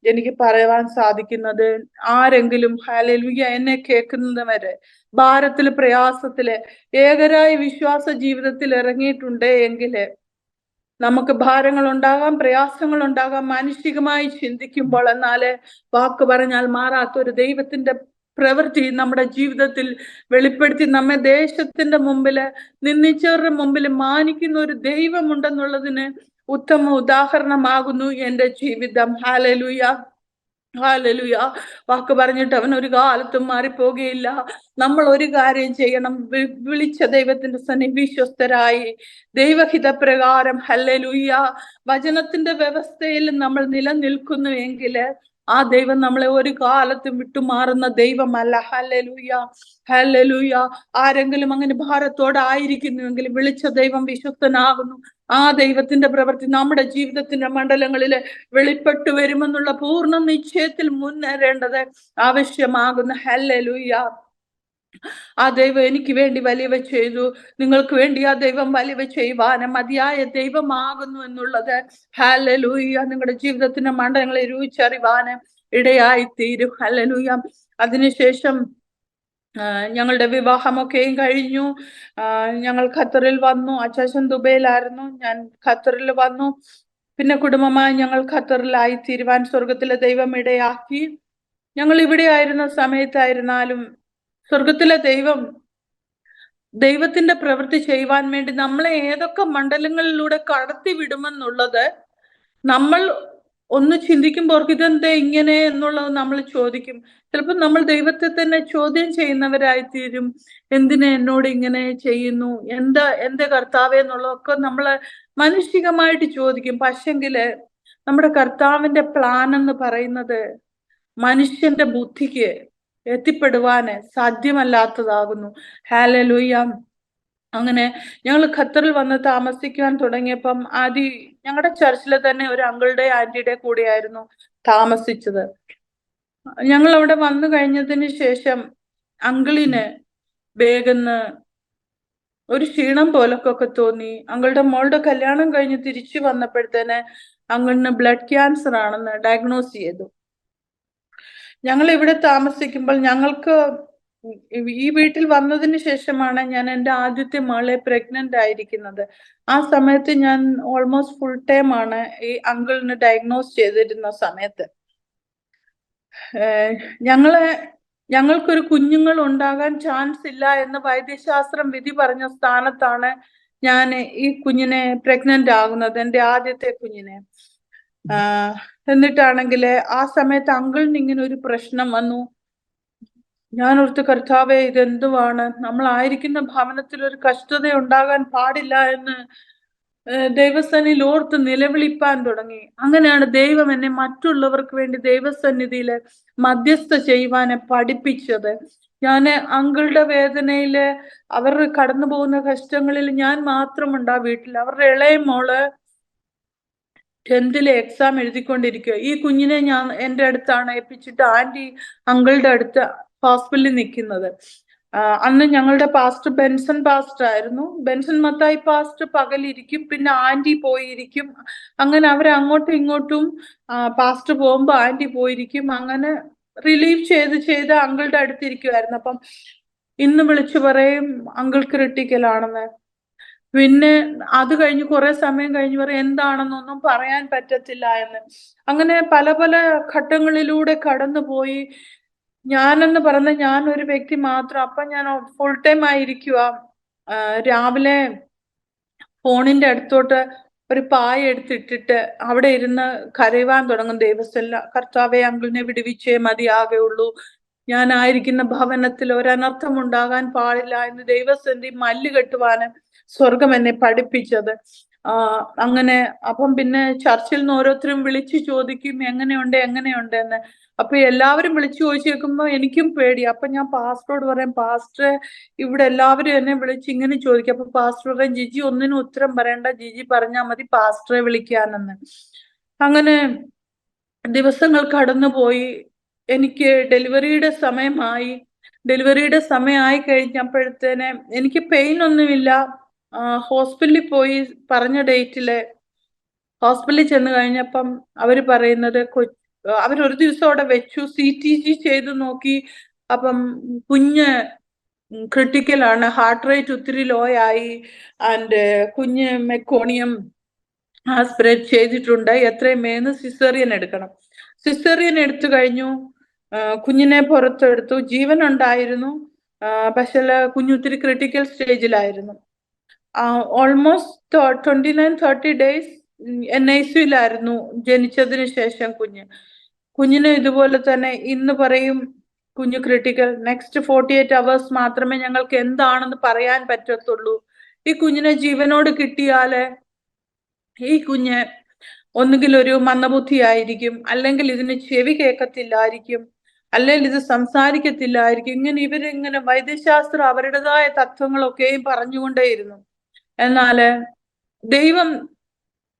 എനിക്ക് പറയുവാൻ സാധിക്കുന്നത്. ആരെങ്കിലും ഹല്ലേലൂയ എന്നെ കേൾക്കുന്നത് വരെ ഭാരത്തില് പ്രയാസത്തില് ഏകരായി വിശ്വാസ ജീവിതത്തിൽ ഇറങ്ങിയിട്ടുണ്ട് എങ്കിൽ നമുക്ക് ഭാരങ്ങൾ ഉണ്ടാകാം, പ്രയാസങ്ങൾ ഉണ്ടാകാം മാനുഷികമായി ചിന്തിക്കുമ്പോൾ. എന്നാല് വാക്ക് പറഞ്ഞാൽ മാറാത്ത ഒരു ദൈവത്തിന്റെ പ്രവൃത്തി നമ്മുടെ ജീവിതത്തിൽ വെളിപ്പെടുത്തി നമ്മെ ദേശത്തിന്റെ മുമ്പില് നിന്ദിച്ചവരുടെ മുമ്പിൽ മാനിക്കുന്ന ഒരു ദൈവമുണ്ടെന്നുള്ളതിന് ഉത്തമ ഉദാഹരണമാകുന്നു എൻ്റെ ജീവിതം. Hallelujah, hallelujah. വാക്ക് പറഞ്ഞിട്ട് അവൻ ഒരു കാലത്തും മാറിപ്പോകുകയില്ല. നമ്മൾ ഒരു കാര്യം ചെയ്യണം, വിളിച്ച ദൈവത്തിന്റെ സന്നിധി വിശ്വസ്തരായി ദൈവഹിത പ്രകാരം ഹല്ലേലൂയ വചനത്തിന്റെ വ്യവസ്ഥയിൽ നമ്മൾ നിലനിൽക്കുന്നു എങ്കിൽ ആ ദൈവം നമ്മളെ ഒരു കാലത്തും വിട്ടുമാറുന്ന ദൈവമല്ല. Hallelujah, hallelujah. ആരെങ്കിലും അങ്ങനെ ഭാരത്തോടെ ആയിരിക്കുന്നുവെങ്കിൽ വിളിച്ച ദൈവം വിശ്വസ്തനാകുന്നു. ആ ദൈവത്തിന്റെ പ്രവൃത്തി നമ്മുടെ ജീവിതത്തിന്റെ മണ്ഡലങ്ങളിൽ വെളിപ്പെട്ടു വരുമെന്നുള്ള പൂർണ്ണ നിശ്ചയത്തിൽ മുന്നേറേണ്ടത് ആവശ്യമാകുന്നു. ഹല്ലേലൂയ. ആ ദൈവം എനിക്ക് വേണ്ടി വലിയവ ചെയ്തു, നിങ്ങൾക്ക് വേണ്ടി ആ ദൈവം വലിയവ ചെയ്യുവാനും മതിയായ ദൈവമാകുന്നു എന്നുള്ളത് ഹല്ലേലൂയ നിങ്ങളുടെ ജീവിതത്തിന്റെ മണ്ഡലങ്ങളെ രുചിച്ചറിവാനും ഇടയായി തീരും. ഹല്ലേലൂയ. അതിനുശേഷം ഞങ്ങളുടെ വിവാഹമൊക്കെയും കഴിഞ്ഞു. ഞങ്ങൾ ഖത്തറിൽ വന്നു. അച്ചാച്ചൻ ദുബൈയിലായിരുന്നു, ഞാൻ ഖത്തറിൽ വന്നു. പിന്നെ കുടുംബമായി ഞങ്ങൾ ഖത്തറിലായി തീരുവാൻ സ്വർഗത്തിലെ ദൈവം ഇടയാക്കി. ഞങ്ങൾ ഇവിടെ ആയിരുന്ന സമയത്തായിരുന്നാലും സ്വർഗത്തിലെ ദൈവത്തിന്റെ പ്രവൃത്തി ചെയ്യുവാൻ വേണ്ടി നമ്മളെ ഏതൊക്കെ മണ്ഡലങ്ങളിലൂടെ കടത്തി വിടുമെന്നുള്ളത് നമ്മൾ ഒന്ന് ചിന്തിക്കുമ്പോൾ ഇതെന്താ ഇങ്ങനെ എന്നുള്ളത് നമ്മൾ ചോദിക്കും. ചിലപ്പോൾ നമ്മൾ ദൈവത്തെ തന്നെ ചോദ്യം ചെയ്യുന്നവരായി തീരും. എന്തിനാ എന്നോട് ഇങ്ങനെ ചെയ്യുന്നു, എന്റെ കർത്താവേ എന്നുള്ളതൊക്കെ നമ്മൾ മാനുഷികമായിട്ട് ചോദിക്കും. പക്ഷെങ്കില് നമ്മുടെ കർത്താവിന്റെ പ്ലാൻ എന്ന് പറയുന്നത് മനുഷ്യന്റെ ബുദ്ധിക്ക് എത്തിപ്പെടുവാന് സാധ്യമല്ലാത്തതാകുന്നു. ഹല്ലേലൂയ. അങ്ങനെ ഞങ്ങൾ ഖത്തറിൽ വന്ന് താമസിക്കാൻ തുടങ്ങിയപ്പം ഞങ്ങളുടെ ചർച്ചിലെ തന്നെ ഒരു അങ്കിളുടെ ആന്റിയുടെ കൂടെയായിരുന്നു താമസിച്ചത്. ഞങ്ങൾ അവിടെ വന്നു കഴിഞ്ഞതിന് ശേഷം അങ്കിളിന് വേഗന്ന് ഒരു ക്ഷീണം പോലൊക്കെ തോന്നി. അങ്കിളുടെ മോളുടെ കല്യാണം കഴിഞ്ഞ് തിരിച്ചു വന്നപ്പോഴത്തേന് അങ്കിളിന് ബ്ലഡ് ക്യാൻസർ ആണെന്ന് ഡയഗ്നോസ് ചെയ്തു. ഞങ്ങൾ ഇവിടെ താമസിക്കുമ്പോൾ ഞങ്ങൾക്ക് ഈ വീട്ടിൽ വന്നതിന് ശേഷമാണ് ഞാൻ എൻ്റെ ആദ്യത്തെ മകളെ പ്രഗ്നന്റ് ആയിരിക്കുന്നത്. ആ സമയത്ത് ഞാൻ ഓൾമോസ്റ്റ് ഫുൾ ടൈം ആണ് ഈ അങ്കിളിന് ഡയഗ്നോസ് ചെയ്തിരുന്ന സമയത്ത്. ഞങ്ങൾക്കൊരു കുഞ്ഞുങ്ങൾ ഉണ്ടാകാൻ ചാൻസ് ഇല്ല എന്ന് വൈദ്യശാസ്ത്രം വിധി പറഞ്ഞ സ്ഥാനത്താണ് ഞാൻ ഈ കുഞ്ഞിനെ പ്രഗ്നന്റ് ആകുന്നത്, എൻ്റെ ആദ്യത്തെ കുഞ്ഞിനെ. എന്നിട്ടാണെങ്കിൽ ആ സമയത്ത് അങ്കിളിന് ഇങ്ങനെ ഒരു പ്രശ്നം വന്നു. ഞാൻ ഓർത്ത്, കർത്താവേ ഇതെന്തുവാണ്, നമ്മളായിരിക്കുന്ന ഭവനത്തിൽ ഒരു കഷ്ടത ഉണ്ടാകാൻ പാടില്ല എന്ന് ദൈവസന്നിധിയിൽ ഓർത്ത് നിലവിളിപ്പാൻ തുടങ്ങി. അങ്ങനെയാണ് ദൈവം എന്നെ മറ്റുള്ളവർക്ക് വേണ്ടി ദൈവസന്നിധിയില് മധ്യസ്ഥ ചെയ്യുവാനെ പഠിപ്പിച്ചത്. ഞാൻ അങ്കിളുടെ വേദനയില്, അവർ കടന്നു പോകുന്ന കഷ്ടങ്ങളിൽ ഞാൻ മാത്രമുണ്ട് ആ വീട്ടിൽ. അവരുടെ ഇളയ മോള് 10th എക്സാം എഴുതിക്കൊണ്ടിരിക്കുക. ഈ കുഞ്ഞിനെ ഞാൻ എൻ്റെ അടുത്താണ് ഏൽപ്പിച്ചിട്ട് ആന്റി അങ്കിളുടെ അടുത്ത് ഹോസ്പിറ്റലിൽ നിൽക്കുന്നത്. അന്ന് ഞങ്ങളുടെ പാസ്റ്റർ ബെൻസൺ പാസ്റ്റർ ആയിരുന്നു. ബെൻസൺ മത്തായി പാസ്റ്റർ പകലിരിക്കും, പിന്നെ ആന്റി പോയിരിക്കും. അങ്ങനെ അവർ അങ്ങോട്ടും ഇങ്ങോട്ടും പാസ്റ്റർ പോകുമ്പോൾ ആന്റി പോയിരിക്കും. അങ്ങനെ റിലീവ് ചെയ്ത് അങ്കിളുടെ അടുത്തിരിക്കുമായിരുന്നു. അപ്പം ഇന്ന് വിളിച്ചു പറയും അങ്കിൾ ക്രിട്ടിക്കലാണെന്ന്. പിന്നെ അത് കഴിഞ്ഞ് കുറെ സമയം കഴിഞ്ഞ് പറയും എന്താണെന്നൊന്നും പറയാൻ പറ്റത്തില്ല എന്ന്. അങ്ങനെ പല പല ഘട്ടങ്ങളിലൂടെ കടന്നുപോയി. ഞാനെന്ന് പറഞ്ഞ ഞാൻ ഒരു വ്യക്തി മാത്രം. അപ്പൊ ഞാൻ ഫുൾ ടൈം ആയിരിക്കുക. രാവിലെ ഫോണിന്റെ അടുത്തോട്ട് ഒരു പായ എടുത്തിട്ടിട്ട് അവിടെ ഇരുന്ന് കരയുവാൻ തുടങ്ങും. ദൈവസ്ഥല, കർത്താവെ അങ്കിളിനെ വിടുവിച്ചേ മതിയാകുള്ളൂ, ഞാനായിരിക്കുന്ന ഭവനത്തിൽ ഒരനർത്ഥം ഉണ്ടാകാൻ പാടില്ല എന്ന് ദൈവസന്ധി മല്ല് കെട്ടുവാന് സ്വർഗം എന്നെ പഠിപ്പിച്ചത്. അങ്ങനെ അപ്പം പിന്നെ ചർച്ചിൽ നിന്ന് ഓരോരുത്തരും വിളിച്ചു ചോദിക്കും എങ്ങനെയുണ്ട് എന്ന്. അപ്പൊ എല്ലാവരും വിളിച്ചു ചോദിച്ചു കേൾക്കുമ്പോ എനിക്കും പേടി. അപ്പൊ ഞാൻ പാസ്റ്ററോട് പറയാം, പാസ്റ്ററെ ഇവിടെ എല്ലാവരും എന്നെ വിളിച്ച് ഇങ്ങനെ ചോദിക്കും. അപ്പൊ പാസ്റ്റർ പറയും, ജിജി ഒന്നിനും ഉത്തരം പറയണ്ട, ജിജി പറഞ്ഞാൽ മതി പാസ്റ്ററെ വിളിക്കാനെന്ന്. അങ്ങനെ ദിവസങ്ങൾ കടന്നുപോയി. എനിക്ക് ഡെലിവറിയുടെ സമയമായി. ഡെലിവറിയുടെ സമയമായി കഴിഞ്ഞപ്പോഴത്തേന് എനിക്ക് പെയിൻ ഒന്നുമില്ല. ഹോസ്പിറ്റലിൽ പോയി പറഞ്ഞ ഡേറ്റില് ഹോസ്പിറ്റലിൽ ചെന്ന് കഴിഞ്ഞപ്പം അവര് പറയുന്നത് അവരൊരു ദിവസം അവിടെ വെച്ചു, CTG ചെയ്ത് നോക്കി. അപ്പം കുഞ്ഞ് ക്രിട്ടിക്കലാണ്, ഹാർട്ട് റേറ്റ് ഒത്തിരി ലോ ആയി, ആൻഡ് കുഞ്ഞ് മെക്കോണിയം ആസ്പിറേറ്റ് ചെയ്തിട്ടുണ്ട്, എത്രയും വേഗം സിസേറിയൻ എടുക്കണം. സിസേറിയൻ എടുത്തു കഴിഞ്ഞു, കുഞ്ഞിനെ പുറത്തെടുത്തു, ജീവൻ ഉണ്ടായിരുന്നു. പക്ഷേ കുഞ്ഞൊത്തിരി ക്രിട്ടിക്കൽ സ്റ്റേജിലായിരുന്നു. ഓൾമോസ്റ്റ് 29-30 ഡേയ്സ് NICUലായിരുന്നു ജനിച്ചതിന് ശേഷം കുഞ്ഞിന് ഇതുപോലെ തന്നെ. ഇന്ന് പറയും കുഞ്ഞ് ക്രിട്ടിക്കൽ, നെക്സ്റ്റ് 48 hours മാത്രമേ ഞങ്ങൾക്ക് എന്താണെന്ന് പറയാൻ പറ്റത്തുള്ളൂ. ഈ കുഞ്ഞിനെ ജീവനോട് കിട്ടിയാല് ഈ കുഞ്ഞ് ഒന്നുകിൽ ഒരു മന്ദബുദ്ധിയായിരിക്കും, അല്ലെങ്കിൽ ഇതിന് ചെവി കേൾക്കത്തില്ലായിരിക്കും, അല്ലെങ്കിൽ ഇത് സംസാരിക്കത്തില്ലായിരിക്കും. ഇവരിങ്ങനെ വൈദ്യശാസ്ത്രം അവരുടേതായ തത്വങ്ങളൊക്കെയും പറഞ്ഞുകൊണ്ടേയിരുന്നു. എന്നാല് ദൈവം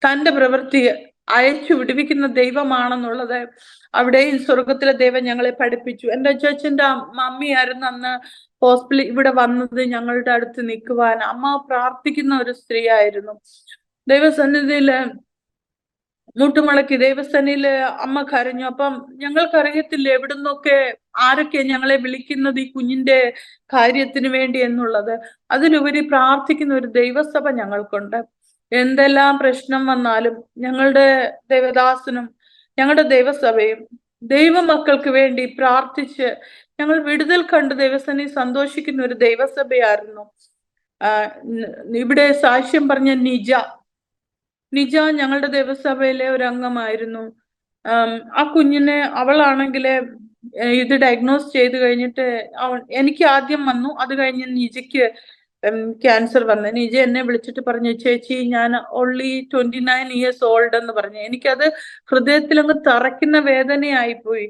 തന്റെ പ്രവൃത്തി അയച്ചു വിടുവിക്കുന്ന ദൈവമാണെന്നുള്ളത് അവിടെയും സ്വർഗത്തിലെ ദൈവം ഞങ്ങളെ പഠിപ്പിച്ചു. എൻ്റെ അച്ചാച്ചൻ്റെ മമ്മിയായിരുന്നു അന്ന് ഹോസ്പിറ്റലിൽ ഇവിടെ വന്നത് ഞങ്ങളുടെ അടുത്ത് നിൽക്കുവാൻ. അമ്മ പ്രാർത്ഥിക്കുന്ന ഒരു സ്ത്രീ ആയിരുന്നു. ദൈവസന്നിധിയില് മുട്ടുമടക്കി ദൈവസന്നിധിയില് അമ്മ കരഞ്ഞു. അപ്പം ഞങ്ങൾക്കറിയത്തില്ല എവിടുന്നൊക്കെ ആരൊക്കെ ഞങ്ങളെ വിളിക്കുന്നത് ഈ കുഞ്ഞിന്റെ കാര്യത്തിന് വേണ്ടി എന്നുള്ളത്. അതിലുപരി പ്രാർത്ഥിക്കുന്ന ഒരു ദൈവസഭ ഞങ്ങൾക്കുണ്ട്. എന്തെല്ലാം പ്രശ്നം വന്നാലും ഞങ്ങളുടെ ദേവദാസനും ഞങ്ങളുടെ ദൈവസഭയും ദൈവമക്കൾക്ക് വേണ്ടി പ്രാർത്ഥിച്ച് ഞങ്ങൾ വിടുതൽ കണ്ട് ദൈവസന്നിധി സന്തോഷിക്കുന്ന ഒരു ദൈവസഭയായിരുന്നു. ഇവിടെ സാക്ഷ്യം പറഞ്ഞ നിജ ഞങ്ങളുടെ ദേവസഭയിലെ ഒരു അംഗമായിരുന്നു. ആ കുഞ്ഞിനെ അവളാണെങ്കില് ഇത് ഡയഗ്നോസ് ചെയ്ത് കഴിഞ്ഞിട്ട് എനിക്ക് ആദ്യം വന്നു, അത് കഴിഞ്ഞ് നിജയ്ക്ക് ക്യാൻസർ വന്നു. നിജ എന്നെ വിളിച്ചിട്ട് പറഞ്ഞു, ചേച്ചി ഞാൻ ഓൺലി 29 years old എന്ന് പറഞ്ഞു. എനിക്കത് ഹൃദയത്തിലങ്ങ് തറയ്ക്കുന്ന വേദനയായിപ്പോയി.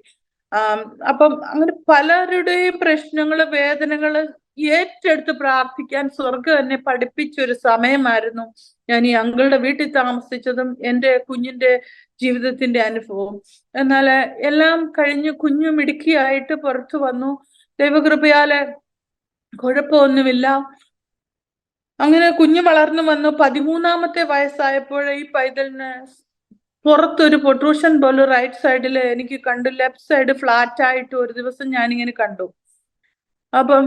അപ്പം അങ്ങനെ പലരുടെയും പ്രശ്നങ്ങള് വേദനകള് ഏറ്റെടുത്ത് പ്രാർത്ഥിക്കാൻ സ്വർഗം എന്നെ പഠിപ്പിച്ചൊരു സമയമായിരുന്നു ഞാൻ ഈ അങ്കിളുടെ വീട്ടിൽ താമസിച്ചതും എൻ്റെ കുഞ്ഞിന്റെ ജീവിതത്തിന്റെ അനുഭവം. എന്നാൽ എല്ലാം കഴിഞ്ഞ് കുഞ്ഞു മിടുക്കിയായിട്ട് പുറത്തു വന്നു. ദൈവകൃപയാല് കുഴപ്പമൊന്നുമില്ല. അങ്ങനെ കുഞ്ഞ് വളർന്നു വന്നു. 13ാമത്തെ വയസ്സായപ്പോൾ ഈ പൈതലിന് പുറത്തൊരു പൊട്രൂഷൻ പോലെ റൈറ്റ് സൈഡിൽ എനിക്ക് കണ്ടു. ലെഫ്റ്റ് സൈഡ് ഫ്ലാറ്റ് ആയിട്ട് ഒരു ദിവസം ഞാനിങ്ങനെ കണ്ടു. അപ്പം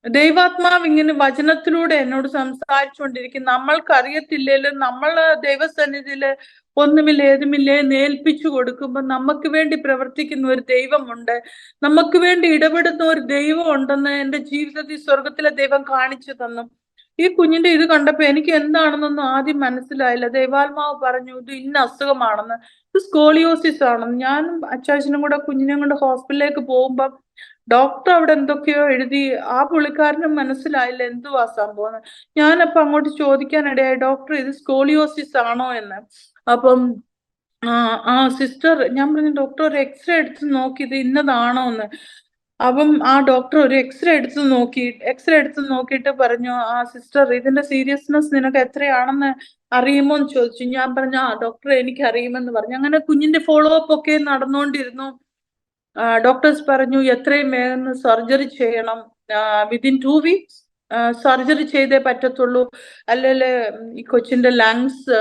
ദൈവാത്മാവ് ഇങ്ങനെ വചനത്തിലൂടെ എന്നോട് സംസാരിച്ചുകൊണ്ടിരിക്കും. നമ്മൾക്കറിയത്തില്ലേലും നമ്മൾ ദൈവസന്നിധിയില് ഒന്നുമില്ല ഏതുമില്ലേ ഏൽപ്പിച്ചു കൊടുക്കുമ്പോൾ നമുക്ക് വേണ്ടി പ്രവർത്തിക്കുന്ന ഒരു ദൈവമുണ്ട്, നമുക്ക് വേണ്ടി ഇടപെടുന്ന ഒരു ദൈവം ഉണ്ടെന്ന് എൻ്റെ ജീവിതത്തിൽ സ്വർഗത്തിലെ ദൈവം കാണിച്ചു തന്നു. ഈ കുഞ്ഞിന്റെ ഇത് കണ്ടപ്പോ എനിക്ക് എന്താണെന്നൊന്നും ആദ്യം മനസ്സിലായില്ല. ദൈവാത്മാവ് പറഞ്ഞു ഇത് ഇന്ന അസുഖമാണെന്ന്, ഇത് സ്കോളിയോസിസ് ആണെന്ന്. ഞാനും അച്ചാച്ചനും കൂടെ കുഞ്ഞിനെ കൊണ്ട് ഹോസ്പിറ്റലിലേക്ക് പോകുമ്പം ഡോക്ടർ അവിടെ എന്തൊക്കെയോ എഴുതി. ആ പുള്ളിക്കാരനും മനസ്സിലായില്ല എന്തുവാ സംഭവം. ഞാനപ്പൊ അങ്ങോട്ട് ചോദിക്കാനിടയായി, ഡോക്ടർ ഇത് സ്കോളിയോസിസ് ആണോ എന്ന്. അപ്പം സിസ്റ്റർ, ഞാൻ പറഞ്ഞു ഡോക്ടർ ഒരു എക്സ്റേ എടുത്ത് നോക്കി ഇത് ഇന്നതാണോ എന്ന്. അപ്പം ആ ഡോക്ടർ ഒരു എക്സ്റേ എടുത്ത് നോക്കിയിട്ട് പറഞ്ഞു, സിസ്റ്റർ ഇതിന്റെ സീരിയസ്നെസ് നിനക്ക് എത്രയാണെന്ന് അറിയുമോ എന്ന് ചോദിച്ചു. ഞാൻ പറഞ്ഞു ഡോക്ടർ എനിക്ക് അറിയുമെന്ന് പറഞ്ഞു. അങ്ങനെ കുഞ്ഞിന്റെ ഫോളോ അപ്പ് ഒക്കെ നടന്നുകൊണ്ടിരുന്നു. ഡോക്ടേഴ്സ് പറഞ്ഞു എത്രയും വേഗം സർജറി ചെയ്യണം, വിതിൻ 2 weeks സർജറി ചെയ്തേ പറ്റത്തുള്ളൂ, അല്ലെങ്കിൽ ഈ കൊച്ചിന്റെ ലങ്സ്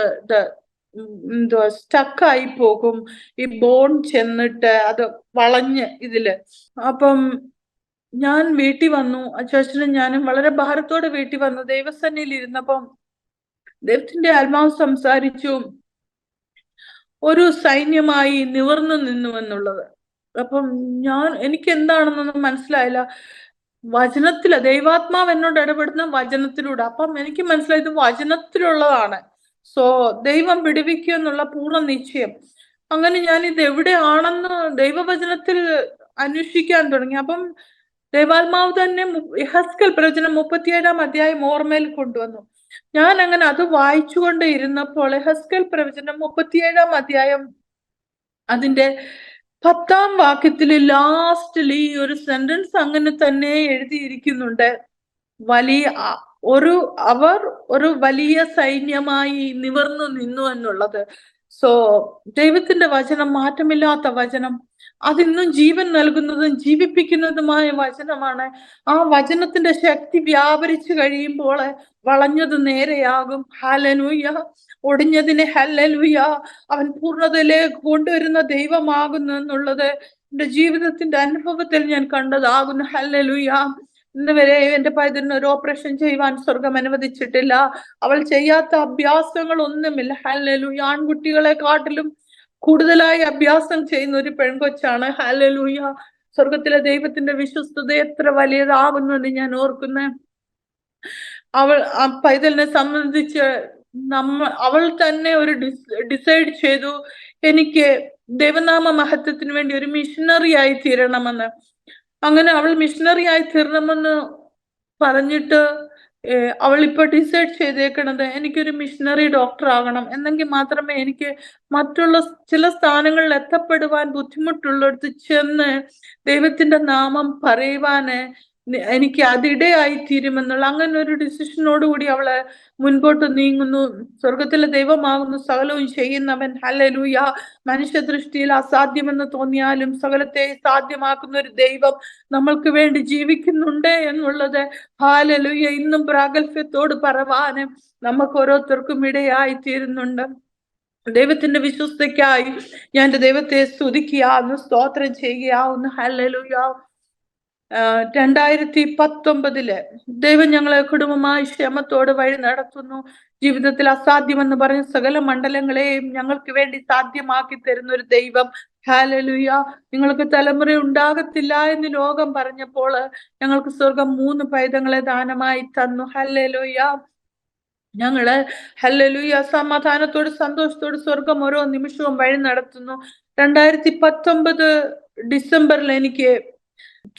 എന്തോ സ്റ്റക്കായി പോകും, ഈ ബോൺ ചെന്നിട്ട് അത് വളഞ്ഞ് ഇതില്. അപ്പം ഞാൻ വീട്ടിൽ വന്നു, അച്ചാച്ചനും ഞാനും വളരെ ഭാരത്തോടെ വീട്ടിൽ വന്നു. ദൈവസന്നിധിയിൽ ഇരുന്നപ്പം ദൈവത്തിന്റെ ആത്മാവ് സംസാരിച്ചു, ഒരു സൈന്യമായി നിവർന്നു നിന്നു എന്നുള്ളത്. അപ്പം എനിക്ക് എന്താണെന്നൊന്നും മനസ്സിലായില്ല. വചനത്തില് ദൈവാത്മാവ് എന്നോട് ഇടപെടുന്ന വചനത്തിലൂടെ. അപ്പം എനിക്ക് മനസ്സിലായത് വചനത്തിലുള്ളതാണ്. സോ ദൈവം വിടുവിക്കുക എന്നുള്ള പൂർണ്ണ നിശ്ചയം. അങ്ങനെ ഞാൻ ഇത് എവിടെയാണെന്ന് ദൈവവചനത്തിൽ അന്വേഷിക്കാൻ തുടങ്ങി. അപ്പം ദൈവാത്മാവ് തന്നെ യെഹെസ്കേൽ പ്രവചനം 37-ാം അധ്യായം ഓർമ്മയിൽ കൊണ്ടുവന്നു. ഞാൻ അങ്ങനെ അത് വായിച്ചുകൊണ്ട് ഇരുന്നപ്പോൾ യെഹെസ്കേൽ പ്രവചനം 37-ാം അധ്യായം അതിന്റെ 10-ാം വാക്യത്തിൽ ലാസ്റ്റിൽ ഈ ഒരു സെന്റൻസ് അങ്ങനെ തന്നെ എഴുതിയിരിക്കുന്നുണ്ട്. അവർ ഒരു വലിയ സൈന്യമായി നിവർന്നു നിന്നു എന്നുള്ളത്. സോ ദൈവത്തിന്റെ വചനം മാറ്റമില്ലാത്ത വചനം. അതിന്നും ജീവൻ നൽകുന്നതും ജീവിപ്പിക്കുന്നതുമായ വചനമാണ്. ആ വചനത്തിന്റെ ശക്തി വ്യാപരിച്ചു കഴിയുമ്പോൾ വളഞ്ഞത് നേരെയാകും. ഹല്ലേലൂയ. ഒടിഞ്ഞതിനെ ഹല്ലേലൂയ അവൻ പൂർണ്ണതയിലേക്ക് കൊണ്ടുവരുന്ന ദൈവമാകുന്നു എന്നുള്ളത് എന്റെ ജീവിതത്തിന്റെ അനുഭവത്തിൽ ഞാൻ കണ്ടതാകുന്നു. ഹല്ലേലൂയ. ഇന്ന് വരെ എന്റെ പൈതലിന് ഒരു ഓപ്പറേഷൻ ചെയ്യുവാൻ സ്വർഗം അനുവദിച്ചിട്ടില്ല. അവൾ ചെയ്യാത്ത അഭ്യാസങ്ങൾ ഒന്നുമില്ല. ഹല്ലേലൂയ. ആൺകുട്ടികളെ കാട്ടിലും കൂടുതലായി അഭ്യാസം ചെയ്യുന്ന ഒരു പെൺകൊച്ചാണ്. ഹല്ലേലൂയ. സ്വർഗത്തിലെ ദൈവത്തിന്റെ വിശ്വസ്തത എത്ര വലിയതാകുന്നു എന്ന് ഞാൻ ഓർക്കുന്നു. അവൾ ആ പൈതലിനെ സംബന്ധിച്ച് അവൾ തന്നെ ഒരു ഡിസൈഡ് ചെയ്തു, എനിക്ക് ദൈവനാമ മഹത്വത്തിന് വേണ്ടി ഒരു മിഷണറി ആയി തീരണമെന്ന്. അങ്ങനെ അവൾ മിഷണറി ആയി തീരണമെന്ന് പറഞ്ഞിട്ട് അവൾ ഇപ്പൊ ഡിസൈഡ് ചെയ്തേക്കണത് എനിക്കൊരു മിഷണറി ഡോക്ടർ ആകണം, എന്നെങ്കിൽ മാത്രമേ എനിക്ക് മറ്റുള്ള ചില സ്ഥാനങ്ങളിൽ എത്തപ്പെടുവാൻ ബുദ്ധിമുട്ടുള്ളിടത്ത് ചെന്ന് ദൈവത്തിന്റെ നാമം പറയുവാന് എനിക്ക് അതിടയായി തീരുമെന്നുള്ള അങ്ങനെ ഒരു ഡിസിഷനോടുകൂടി അവള് മുൻപോട്ട് നീങ്ങുന്നു. സ്വർഗത്തിലെ ദൈവമാകുന്നു സകലവും ചെയ്യുന്നവൻ. ഹല്ലേലൂയ. മനുഷ്യ ദൃഷ്ടിയിൽ അസാധ്യമെന്ന് തോന്നിയാലും സകലത്തെ സാധ്യമാക്കുന്ന ഒരു ദൈവം നമ്മൾക്ക് വേണ്ടി ജീവിക്കുന്നുണ്ട് എന്നുള്ളത് ഹല്ലേലൂയ ഇന്നും പ്രാഗൽഭ്യത്തോട് പറവാന് നമുക്ക് ഓരോരുത്തർക്കും ഇടയായി തീരുന്നുണ്ട്. ദൈവത്തിന്റെ വിശ്വസ്തയ്ക്കായി ഞാൻ എന്റെ ദൈവത്തെ സ്തുതിക്കുകയാവുന്നു, സ്തോത്രം ചെയ്യുകയാവുന്നു. ഹല്ലേലൂയ. 2019 ദൈവം ഞങ്ങളെ കുടുംബമായി ക്ഷേമത്തോട് വഴി നടത്തുന്നു. ജീവിതത്തിൽ അസാധ്യമെന്ന് പറഞ്ഞ സകല മണ്ഡലങ്ങളെയും ഞങ്ങൾക്ക് വേണ്ടി സാധ്യമാക്കി തരുന്ന ഒരു ദൈവം. ഹല്ലേലൂയ. നിങ്ങൾക്ക് തലമുറ ഉണ്ടാകത്തില്ല എന്ന് ലോകം പറഞ്ഞപ്പോൾ ഞങ്ങൾക്ക് സ്വർഗം 3 പൈതങ്ങളെ ദാനമായി തന്നു. ഹല്ലേലൂയ. ഞങ്ങള് ഹല്ലേലൂയ സമാധാനത്തോട് സന്തോഷത്തോട് സ്വർഗം ഓരോ നിമിഷവും വഴി നടത്തുന്നു. 2019 ഡിസംബറിൽ എനിക്ക്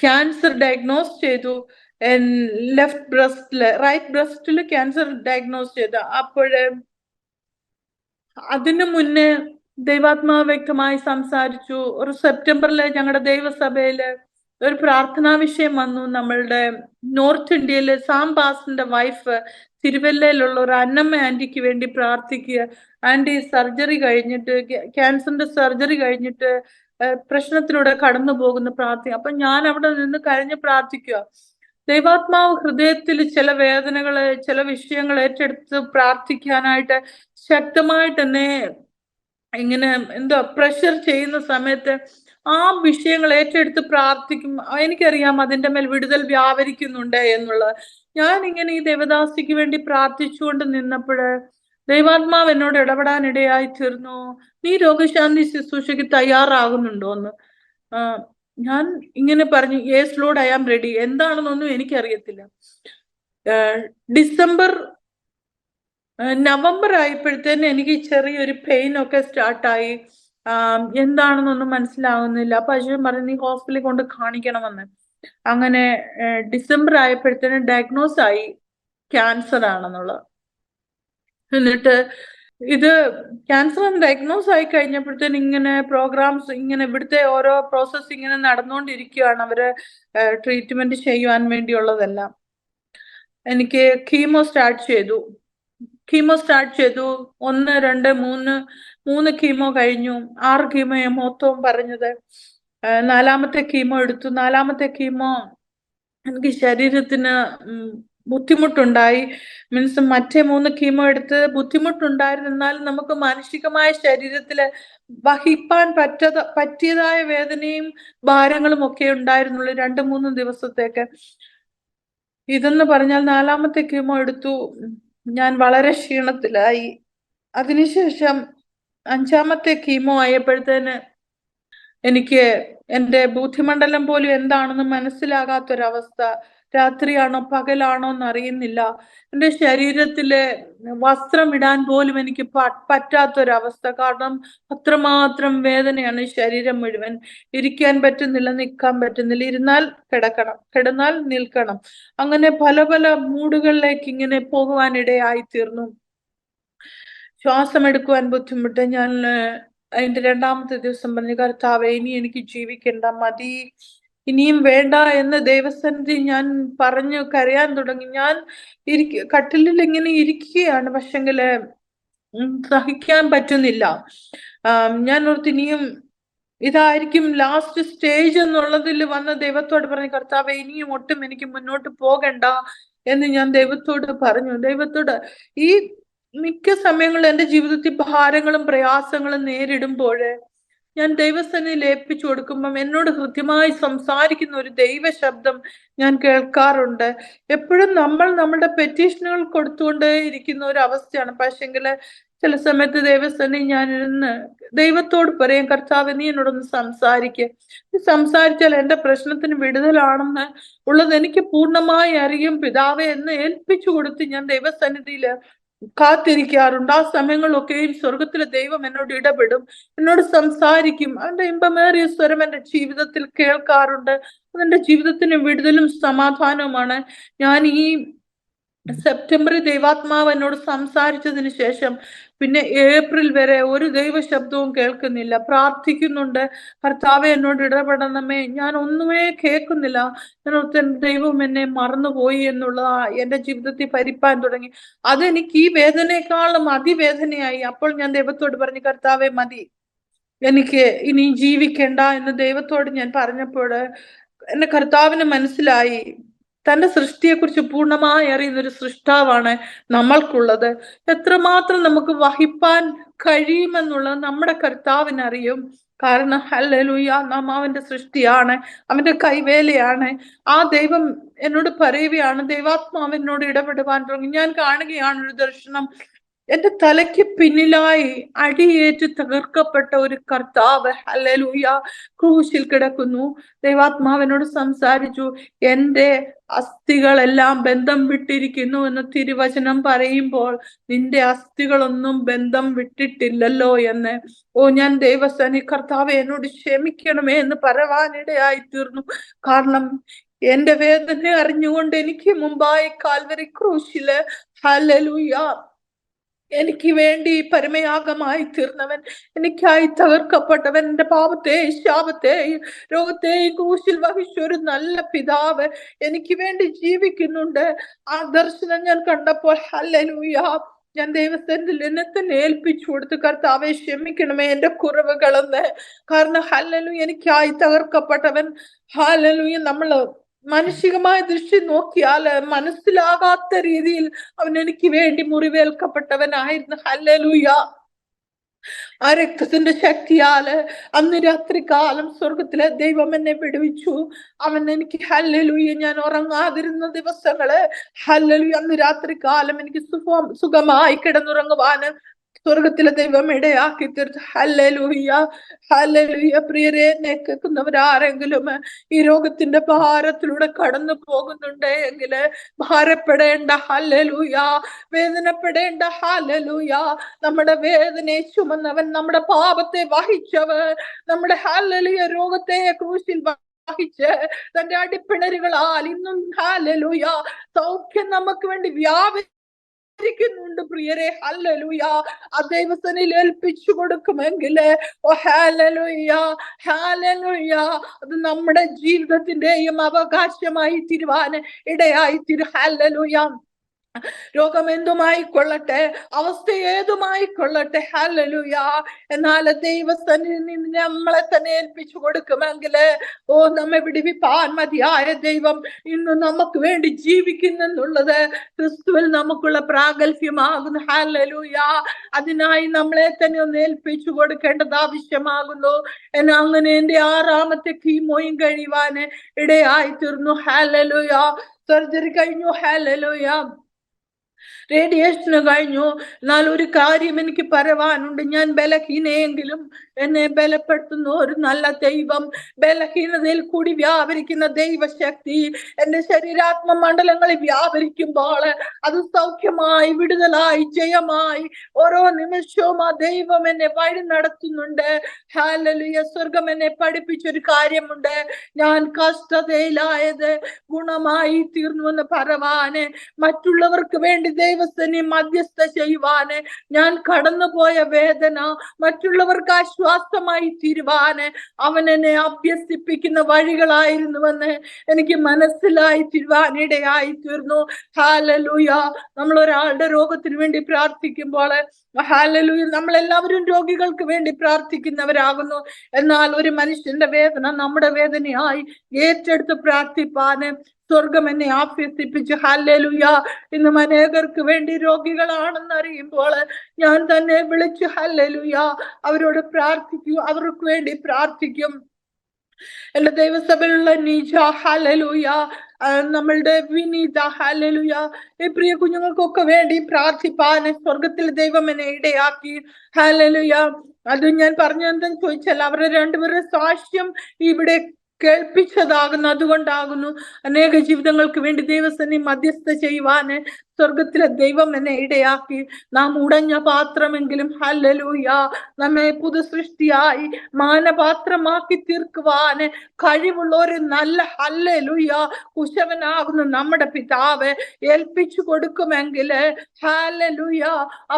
ക്യാൻസർ ഡയഗ്നോസ് ചെയ്തു. ലെഫ്റ്റ് ബ്രസ്റ്റില്, റൈറ്റ് ബ്രസ്റ്റില് ക്യാൻസർ ഡയഗ്നോസ് ചെയ്തു. അപ്പോഴ് അതിനു മുന്നേ ദൈവാത്മാവ് വ്യക്തമായി സംസാരിച്ചു. ഒരു സെപ്റ്റംബറില് ഞങ്ങളുടെ ദൈവസഭയില് ഒരു പ്രാർത്ഥനാ വിഷയം വന്നു. നമ്മളുടെ നോർത്ത് ഇന്ത്യയിലെ സാംബാസിന്റെ വൈഫ് തിരുവല്ലയിലുള്ള ഒരു അന്നമ്മ ആന്റിക്ക് വേണ്ടി പ്രാർത്ഥിക്കുക. ആന്റി സർജറി കഴിഞ്ഞിട്ട് ക്യാൻസറിന്റെ സർജറി കഴിഞ്ഞിട്ട് പ്രശ്നത്തിലൂടെ കടന്നു പോകുന്ന പ്രാർത്ഥന. അപ്പൊ ഞാൻ അവിടെ നിന്ന് കരഞ്ഞ് പ്രാർത്ഥിക്കുക. ദൈവാത്മാവ് ഹൃദയത്തിൽ ചില വേദനകള്, ചില വിഷയങ്ങൾ ഏറ്റെടുത്ത് പ്രാർത്ഥിക്കാനായിട്ട് ശക്തമായിട്ട് എന്നെ ഇങ്ങനെ പ്രഷർ ചെയ്യുന്ന സമയത്ത് ആ വിഷയങ്ങൾ ഏറ്റെടുത്ത് പ്രാർത്ഥിക്കും. എനിക്കറിയാം അതിന്റെ മേൽ വിടുതൽ വ്യാപരിക്കുന്നുണ്ട് എന്നുള്ളത്. ഞാൻ ഇങ്ങനെ ഈ ദേവദാസിക്ക് വേണ്ടി പ്രാർത്ഥിച്ചുകൊണ്ട് നിന്നപ്പോഴ് ദൈവാത്മാവ് എന്നോട് ഇടപെടാനിടയായി തീർന്നു. നീ രോഗശാന്തി ശുശ്രൂഷയ്ക്ക് തയ്യാറാകുന്നുണ്ടോന്ന്. ഞാൻ ഇങ്ങനെ പറഞ്ഞു, yes Lord, I am ready. എന്താണെന്നൊന്നും എനിക്കറിയത്തില്ല. നവംബർ ആയപ്പോഴത്തേന് എനിക്ക് ചെറിയൊരു പെയിൻ ഒക്കെ സ്റ്റാർട്ടായി. എന്താണെന്നൊന്നും മനസ്സിലാവുന്നില്ല. അപ്പൊ അശ്വൻ പറഞ്ഞു നീ ഹോസ്പിറ്റലിൽ കൊണ്ട് കാണിക്കണമെന്ന്. അങ്ങനെ ഡിസംബർ ആയപ്പോഴത്തേന് ഡയഗ്നോസ് ആയി ക്യാൻസർ ആണെന്നുള്ളത്. എന്നിട്ട് ഇത് ക്യാൻസർ ഡയഗ്നോസ് ആയി കഴിഞ്ഞപ്പോഴത്തേന് ഇങ്ങനെ പ്രോഗ്രാംസ് ഇങ്ങനെ ഇവിടുത്തെ ഓരോ പ്രോസസ് ഇങ്ങനെ നടന്നുകൊണ്ടിരിക്കുകയാണ്. അവര് ട്രീറ്റ്മെന്റ് ചെയ്യുവാൻ വേണ്ടിയുള്ളതെല്ലാം. എനിക്ക് കീമോ സ്റ്റാർട്ട് ചെയ്തു. 1, 2, 3 കീമോ കഴിഞ്ഞു. 6 കീമോ മൊത്തവും പറഞ്ഞത്. 4ാമത്തെ കീമോ എടുത്തു. 4ാമത്തെ കീമോ എനിക്ക് ശരീരത്തിന് ബുദ്ധിമുട്ടുണ്ടായി. മീൻസ് മറ്റേ 3 കീമോ എടുത്ത് ബുദ്ധിമുട്ടുണ്ടായിരുന്നാലും നമുക്ക് മാനസികമായ ശരീരത്തില് വഹിപ്പാൻ പറ്റിയതായ വേദനയും ഭാരങ്ങളും ഒക്കെ ഉണ്ടായിരുന്നുള്ളൂ 2-3 ദിവസത്തേക്ക്. ഇതെന്ന് പറഞ്ഞാൽ 4ാമത്തെ കീമോ എടുത്തു. ഞാൻ വളരെ ക്ഷീണത്തിലായി. അതിനുശേഷം 5ാമത്തെ കീമോ ആയപ്പോഴത്തേന് എനിക്ക് എൻ്റെ ബുദ്ധിമണ്ഡലം പോലും എന്താണെന്ന് മനസ്സിലാകാത്തൊരവസ്ഥ. രാത്രിയാണോ പകലാണോ എന്നറിയുന്നില്ല. എൻ്റെ ശരീരത്തിലെ വസ്ത്രം ഇടാൻ പോലും എനിക്ക് പറ്റാത്തൊരവസ്ഥ. കാരണം അത്രമാത്രം വേദനയാണ് ശരീരം മുഴുവൻ. ഇരിക്കാൻ പറ്റുന്നില്ല, നിൽക്കാൻ പറ്റുന്നില്ല. ഇരുന്നാൽ കിടക്കണം, കിടന്നാൽ നിൽക്കണം. അങ്ങനെ പല പല മൂഡുകളിലേക്ക് ഇങ്ങനെ പോകുവാനിടയായി തീർന്നു. ശ്വാസം എടുക്കുവാൻ ബുദ്ധിമുട്ട്. ഞാൻ അതിന്റെ 2ാമത്തെ ദിവസം പറഞ്ഞു, കർത്താവേ ഇനി എനിക്ക് ജീവിക്കണ്ട, മതി, ഇനിയും വേണ്ട എന്ന് ദൈവസന്നിധി ഞാൻ പറഞ്ഞു കരയാൻ തുടങ്ങി. ഞാൻ കട്ടിലിൽ ഇങ്ങനെ ഇരിക്കുകയാണ്, പക്ഷെങ്കില് സഹിക്കാൻ പറ്റുന്നില്ല. ഞാൻ ഓർത്ത് ഇനിയും ഇതായിരിക്കും ലാസ്റ്റ് സ്റ്റേജ് എന്നുള്ളതിൽ വന്ന് ദൈവത്തോട് പറഞ്ഞു, കർത്താവേ ഇനിയും ഒട്ടും എനിക്ക് മുന്നോട്ട് പോകണ്ട എന്ന് ഞാൻ ദൈവത്തോട് പറഞ്ഞു. ദൈവത്തോട് ഈ മിക്ക സമയങ്ങളിൽ എൻ്റെ ജീവിതത്തിൽ ഭാരങ്ങളും പ്രയാസങ്ങളും നേരിടുമ്പോൾ ഞാൻ ദൈവസന്നിധിയിൽ ഏൽപ്പിച്ചു കൊടുക്കുമ്പം എന്നോട് കൃത്യമായി സംസാരിക്കുന്ന ഒരു ദൈവ ശബ്ദം ഞാൻ കേൾക്കാറുണ്ട്. എപ്പോഴും നമ്മൾ നമ്മുടെ പെറ്റീഷനുകൾ കൊടുത്തുകൊണ്ടേ ഇരിക്കുന്ന ഒരു അവസ്ഥയാണ്. പക്ഷെങ്കില് ചില സമയത്ത് ദൈവസന്നിധി ഞാനിരുന്ന് ദൈവത്തോട് പറയും, കർത്താവ് നീ എന്നോടൊന്ന് സംസാരിക്കുക. നീ സംസാരിച്ചാൽ എൻ്റെ പ്രശ്നത്തിന് വിടുതലാണെന്ന് ഉള്ളത് എനിക്ക് പൂർണ്ണമായി അറിയും പിതാവെ എന്ന് ഏൽപ്പിച്ചു കൊടുത്ത് ഞാൻ ദൈവസന്നിധിയില് കാത്തിരിക്കാറുണ്ട്. ആ സമയങ്ങളിലൊക്കെയും സ്വർഗത്തിലെ ദൈവം എന്നോട് ഇടപെടും, എന്നോട് സംസാരിക്കും. അവന്റെ ഇമ്പമേറിയ സ്വരം എൻ്റെ ജീവിതത്തിൽ കേൾക്കാറുണ്ട്. അതെന്റെ ജീവിതത്തിന് വിടുതലും സമാധാനവുമാണ്. ഞാൻ ഈ സെപ്റ്റംബറിൽ ദൈവാത്മാവ് എന്നോട് സംസാരിച്ചതിന് ശേഷം പിന്നെ ഏപ്രിൽ വരെ ഒരു ദൈവ ശബ്ദവും കേൾക്കുന്നില്ല. പ്രാർത്ഥിക്കുന്നുണ്ട്, കർത്താവെ എന്നോട് ഇടപെടണമേ. ഞാൻ ഒന്നുമേ കേൾക്കുന്നില്ല. ഞാൻ ദൈവം എന്നെ മറന്നുപോയി എന്നുള്ള എൻ്റെ ജീവിതത്തിൽ ഭരിപ്പാൻ തുടങ്ങി. അതെനിക്ക് ഈ വേദനയെക്കാളും അതിവേദനയായി. അപ്പോൾ ഞാൻ ദൈവത്തോട് പറഞ്ഞു, കർത്താവെ മതി, എനിക്ക് ഇനി ജീവിക്കണ്ട എന്ന് ദൈവത്തോട് ഞാൻ പറഞ്ഞപ്പോൾ എന്റെ കർത്താവിന് മനസ്സിലായി, തന്റെ സൃഷ്ടിയെക്കുറിച്ച് പൂർണ്ണമായി അറിയുന്ന ഒരു സൃഷ്ടാവാണ് നമ്മൾക്കുള്ളത്. എത്രമാത്രം നമുക്ക് വഹിപ്പാൻ കഴിയുമെന്നുള്ളത് നമ്മുടെ കർത്താവിനറിയും. കാരണം ഹല്ലേലൂയ, നാം അവന്റെ സൃഷ്ടിയാണ്, അവന്റെ കൈവേലയാണ്. ആ ദൈവം എന്നോട് പറയുകയാണ്, ദൈവാത്മാവ് എന്നോട് ഇടപെടുവാൻ തുടങ്ങി. ഞാൻ കാണുകയാണ് ഒരു ദർശനം. എന്റെ തലയ്ക്ക് പിന്നിലായി അടിയേറ്റ് തകർക്കപ്പെട്ട ഒരു കർത്താവ് ഹല്ലേലൂയ ക്രൂശിൽ കിടക്കുന്നു. ദൈവാത്മാവിനോട് സംസാരിച്ചു, എന്റെ അസ്ഥികളെല്ലാം ബന്ധം വിട്ടിരിക്കുന്നു എന്ന് തിരുവചനം പറയുമ്പോൾ നിന്റെ അസ്ഥികളൊന്നും ബന്ധം വിട്ടിട്ടില്ലല്ലോ എന്ന്. ഞാൻ ദൈവസേന കർത്താവെ എന്നോട് ക്ഷമിക്കണമേ എന്ന് പറവാനിടയായി തീർന്നു. കാരണം എന്റെ വേദന അറിഞ്ഞുകൊണ്ട് എനിക്ക് മുമ്പായി കാൽവരി ക്രൂശില് ഹല്ലേലൂയ എനിക്ക് വേണ്ടി പരമയാഗമായി തീർന്നവൻ, എനിക്കായി തകർക്കപ്പെട്ടവൻ, എന്റെ പാപത്തെയും ശാപത്തെയും രോഗത്തെയും ക്രൂശിൽ വഹിച്ച ഒരു നല്ല പിതാവ് എനിക്ക് വേണ്ടി ജീവിക്കുന്നുണ്ട്. ആ ദർശനം ഞാൻ കണ്ടപ്പോൾ ഹല്ലേലൂയ ഞാൻ ദൈവസന്നിധിയിൽ എന്നെ തന്നെ ഏൽപ്പിച്ചു കൊടുത്തു, കർത്താവെ ക്ഷമിക്കണമേ എന്റെ കുറവുകളെന്ന്. കാരണം ഹല്ലേലൂയ എനിക്കായി തകർക്കപ്പെട്ടവൻ. ഹല്ലേലൂയ നമ്മള് മാനുഷികമായ ദൃഷ്ടി നോക്കിയാല് മനസ്സിലാകാത്ത രീതിയിൽ അവൻ എനിക്ക് വേണ്ടി മുറിവേൽക്കപ്പെട്ടവനായിരുന്നു. ഹല്ലേലൂയ ആ രക്തത്തിന്റെ ശക്തിയാല് അന്ന് രാത്രികാലം സ്വർഗത്തിലെ ദൈവം എന്നെ വിടുവിച്ചു. അവൻ എനിക്ക് ഹല്ലേലൂയ ഞാൻ ഉറങ്ങാതിരുന്ന ദിവസങ്ങള് ഹല്ലേലൂയ അന്ന് രാത്രികാലം എനിക്ക് സുഖമായി കിടന്നുറങ്ങുവാന് സ്വർഗത്തിലെ ദൈവം ഇടയാക്കി തീർത്തു. Hallelujah hallelujah. പ്രിയരെ, എന്നെ കേൾക്കുന്നവരാരെങ്കിലും ഈ രോഗത്തിന്റെ ഭാരത്തിലൂടെ കടന്നു പോകുന്നുണ്ട് എങ്കില് ഭാരപ്പെടേണ്ട, ഹല്ലേലൂയ. വേദനപ്പെടേണ്ട, ഹല്ലേലൂയ. നമ്മുടെ വേദനയെ ചുമന്നവൻ, നമ്മുടെ പാപത്തെ വഹിച്ചവർ, നമ്മുടെ ഹല്ലേലൂയ രോഗത്തെ ക്രൂശിൽ വഹിച്ച് തന്റെ അടിപ്പിണരുകളാൽ ഇന്നും ഹല്ലേലൂയ സൗഖ്യം നമുക്ക് വേണ്ടി ുണ്ട് പ്രിയരെ. ഹല്ലേലൂയ. ആ ദൈവസന്നിധിയിൽ ഏൽപ്പിച്ചു കൊടുക്കുമെങ്കില് ഹല്ലേലൂയ ഹല്ലേലൂയ അത് നമ്മുടെ ജീവിതത്തിന്റെയും അവകാശമായി തീരുവാൻ ഇടയായി തീരും. ഹല്ലേലൂയ. രോഗം എന്തുമായിക്കൊള്ളട്ടെ, അവസ്ഥ ഏതുമായിക്കൊള്ളട്ടെ, ഹല്ലേലൂയ. എന്നാൽ ദൈവസന്നിധിയിൽ നമ്മളെ തന്നെ ഏൽപ്പിച്ചു കൊടുക്കുമെങ്കില് നമ്മെ വിടുവിപ്പാൻ മതിയായ ദൈവം ഇന്ന് നമുക്ക് വേണ്ടി ജീവിക്കുന്നെന്നുള്ളത് ക്രിസ്തുവിൽ നമുക്കുള്ള പ്രാഗൽഭ്യമാകുന്നു. ഹല്ലേലൂയ. അതിനായി നമ്മളെ തന്നെ ഒന്ന് ഏൽപ്പിച്ചു കൊടുക്കേണ്ടത് ആവശ്യമാകുന്നു. എന്നാൽ അങ്ങനെ എന്റെ 6ാമത്തെ കീമോയും കഴിയുവാന് ഇടയായി തീർന്നു. ഹല്ലേലൂയ. സർജറി കഴിഞ്ഞു. ഹല്ലേലൂയ. റേഡിയേഷന് കഴിഞ്ഞു. എന്നാൽ ഒരു കാര്യം എനിക്ക് പറയുവാനുണ്ട്. ഞാൻ ബലഹീനയെങ്കിലും എന്നെ ബലപ്പെടുത്തുന്ന ഒരു നല്ല ദൈവം, ബലഹീനതയിൽ കൂടി വ്യാപരിക്കുന്ന ദൈവശക്തി എന്റെ ശരീരാത്മ മണ്ഡലങ്ങളിൽ വ്യാപരിക്കുമ്പോൾ അത് സൗഖ്യമായി, വിടുതലായി, ജയമായി ഓരോ നിമിഷവും ആ ദൈവം എന്നെ വഴി നടത്തുന്നുണ്ട്. ഹല്ലേലൂയ. സ്വർഗം എന്നെ പഠിപ്പിച്ചൊരു കാര്യമുണ്ട്. ഞാൻ കഷ്ടതയിലായത് ഗുണമായി തീർന്നു എന്ന് പറവാന്, മറ്റുള്ളവർക്ക് വേണ്ടി ദൈവസ്ഥനെ മധ്യസ്ഥ ചെയ്യുവാന്, ഞാൻ കടന്നുപോയ വേദന മറ്റുള്ളവർക്ക് ആശ്വാസം ആശ്വാസമായി തീരുവാന് അവൻ എന്നെ അഭ്യസിപ്പിക്കുന്ന വഴികളായിരുന്നുവെന്ന് എനിക്ക് മനസ്സിലായി തീരുവാനിടയായി തീർന്നു. ഹല്ലേലൂയ. നമ്മൾ ഒരാളുടെ രോഗത്തിന് വേണ്ടി പ്രാർത്ഥിക്കുമ്പോൾ ഹല്ലേലൂയ നമ്മളെല്ലാവരും രോഗികൾക്ക് വേണ്ടി പ്രാർത്ഥിക്കുന്നവരാകുന്നു. എന്നാൽ ഒരു മനുഷ്യന്റെ വേദന നമ്മുടെ വേദനയായി ഏറ്റെടുത്ത് പ്രാർത്ഥിപ്പാന് സ്വർഗം എന്നെ അഭ്യസിപ്പിച്ചു. ഹല്ലേലൂയ. ഇന്നും അനേകർക്ക് വേണ്ടി രോഗികളാണെന്ന് അറിയുമ്പോൾ ഞാൻ തന്നെ വിളിച്ചു ഹല്ലേലൂയ അവരോട് പ്രാർത്ഥിക്കൂ, അവർക്ക് വേണ്ടി പ്രാർത്ഥിക്കും. എന്റെ ദൈവസഭയിലുള്ള നീജ ഹല്ലേലൂയ, നമ്മളുടെ വിനീത ഹല്ലേലൂയ, ഈ പ്രിയ കുഞ്ഞുങ്ങൾക്കൊക്കെ വേണ്ടി പ്രാർത്ഥിപ്പാൻ സ്വർഗത്തിൽ ദൈവം എന്നെ ഇടയാക്കി. ഹല്ലേലൂയ. അത് ഞാൻ പറഞ്ഞെന്തെന്ന് ചോദിച്ചാൽ അവരുടെ രണ്ടുപേരുടെ സാക്ഷ്യം ഇവിടെ കേൾപ്പിച്ചതാകുന്നു. അതുകൊണ്ടാകുന്നു അനേക ജീവിതങ്ങൾക്ക് വേണ്ടി ദൈവസന്നി മധ്യസ്ഥ ചെയ്യുവാന് സ്വർഗത്തിലെ ദൈവം എന്നെ ഇടയാക്കി. നാം ഉടഞ്ഞ പാത്രമെങ്കിലും ഹല്ലേലൂയ നമ്മെ പുതു സൃഷ്ടിയായി മാനപാത്രമാക്കി തീർക്കുവാന് കഴിവുള്ള ഒരു നല്ല ഹല്ലേലൂയ കുശവനാകുന്നു നമ്മുടെ പിതാവ് ഏൽപ്പിച്ചു കൊടുക്കുമെങ്കിൽ ഹല്ലേലൂയ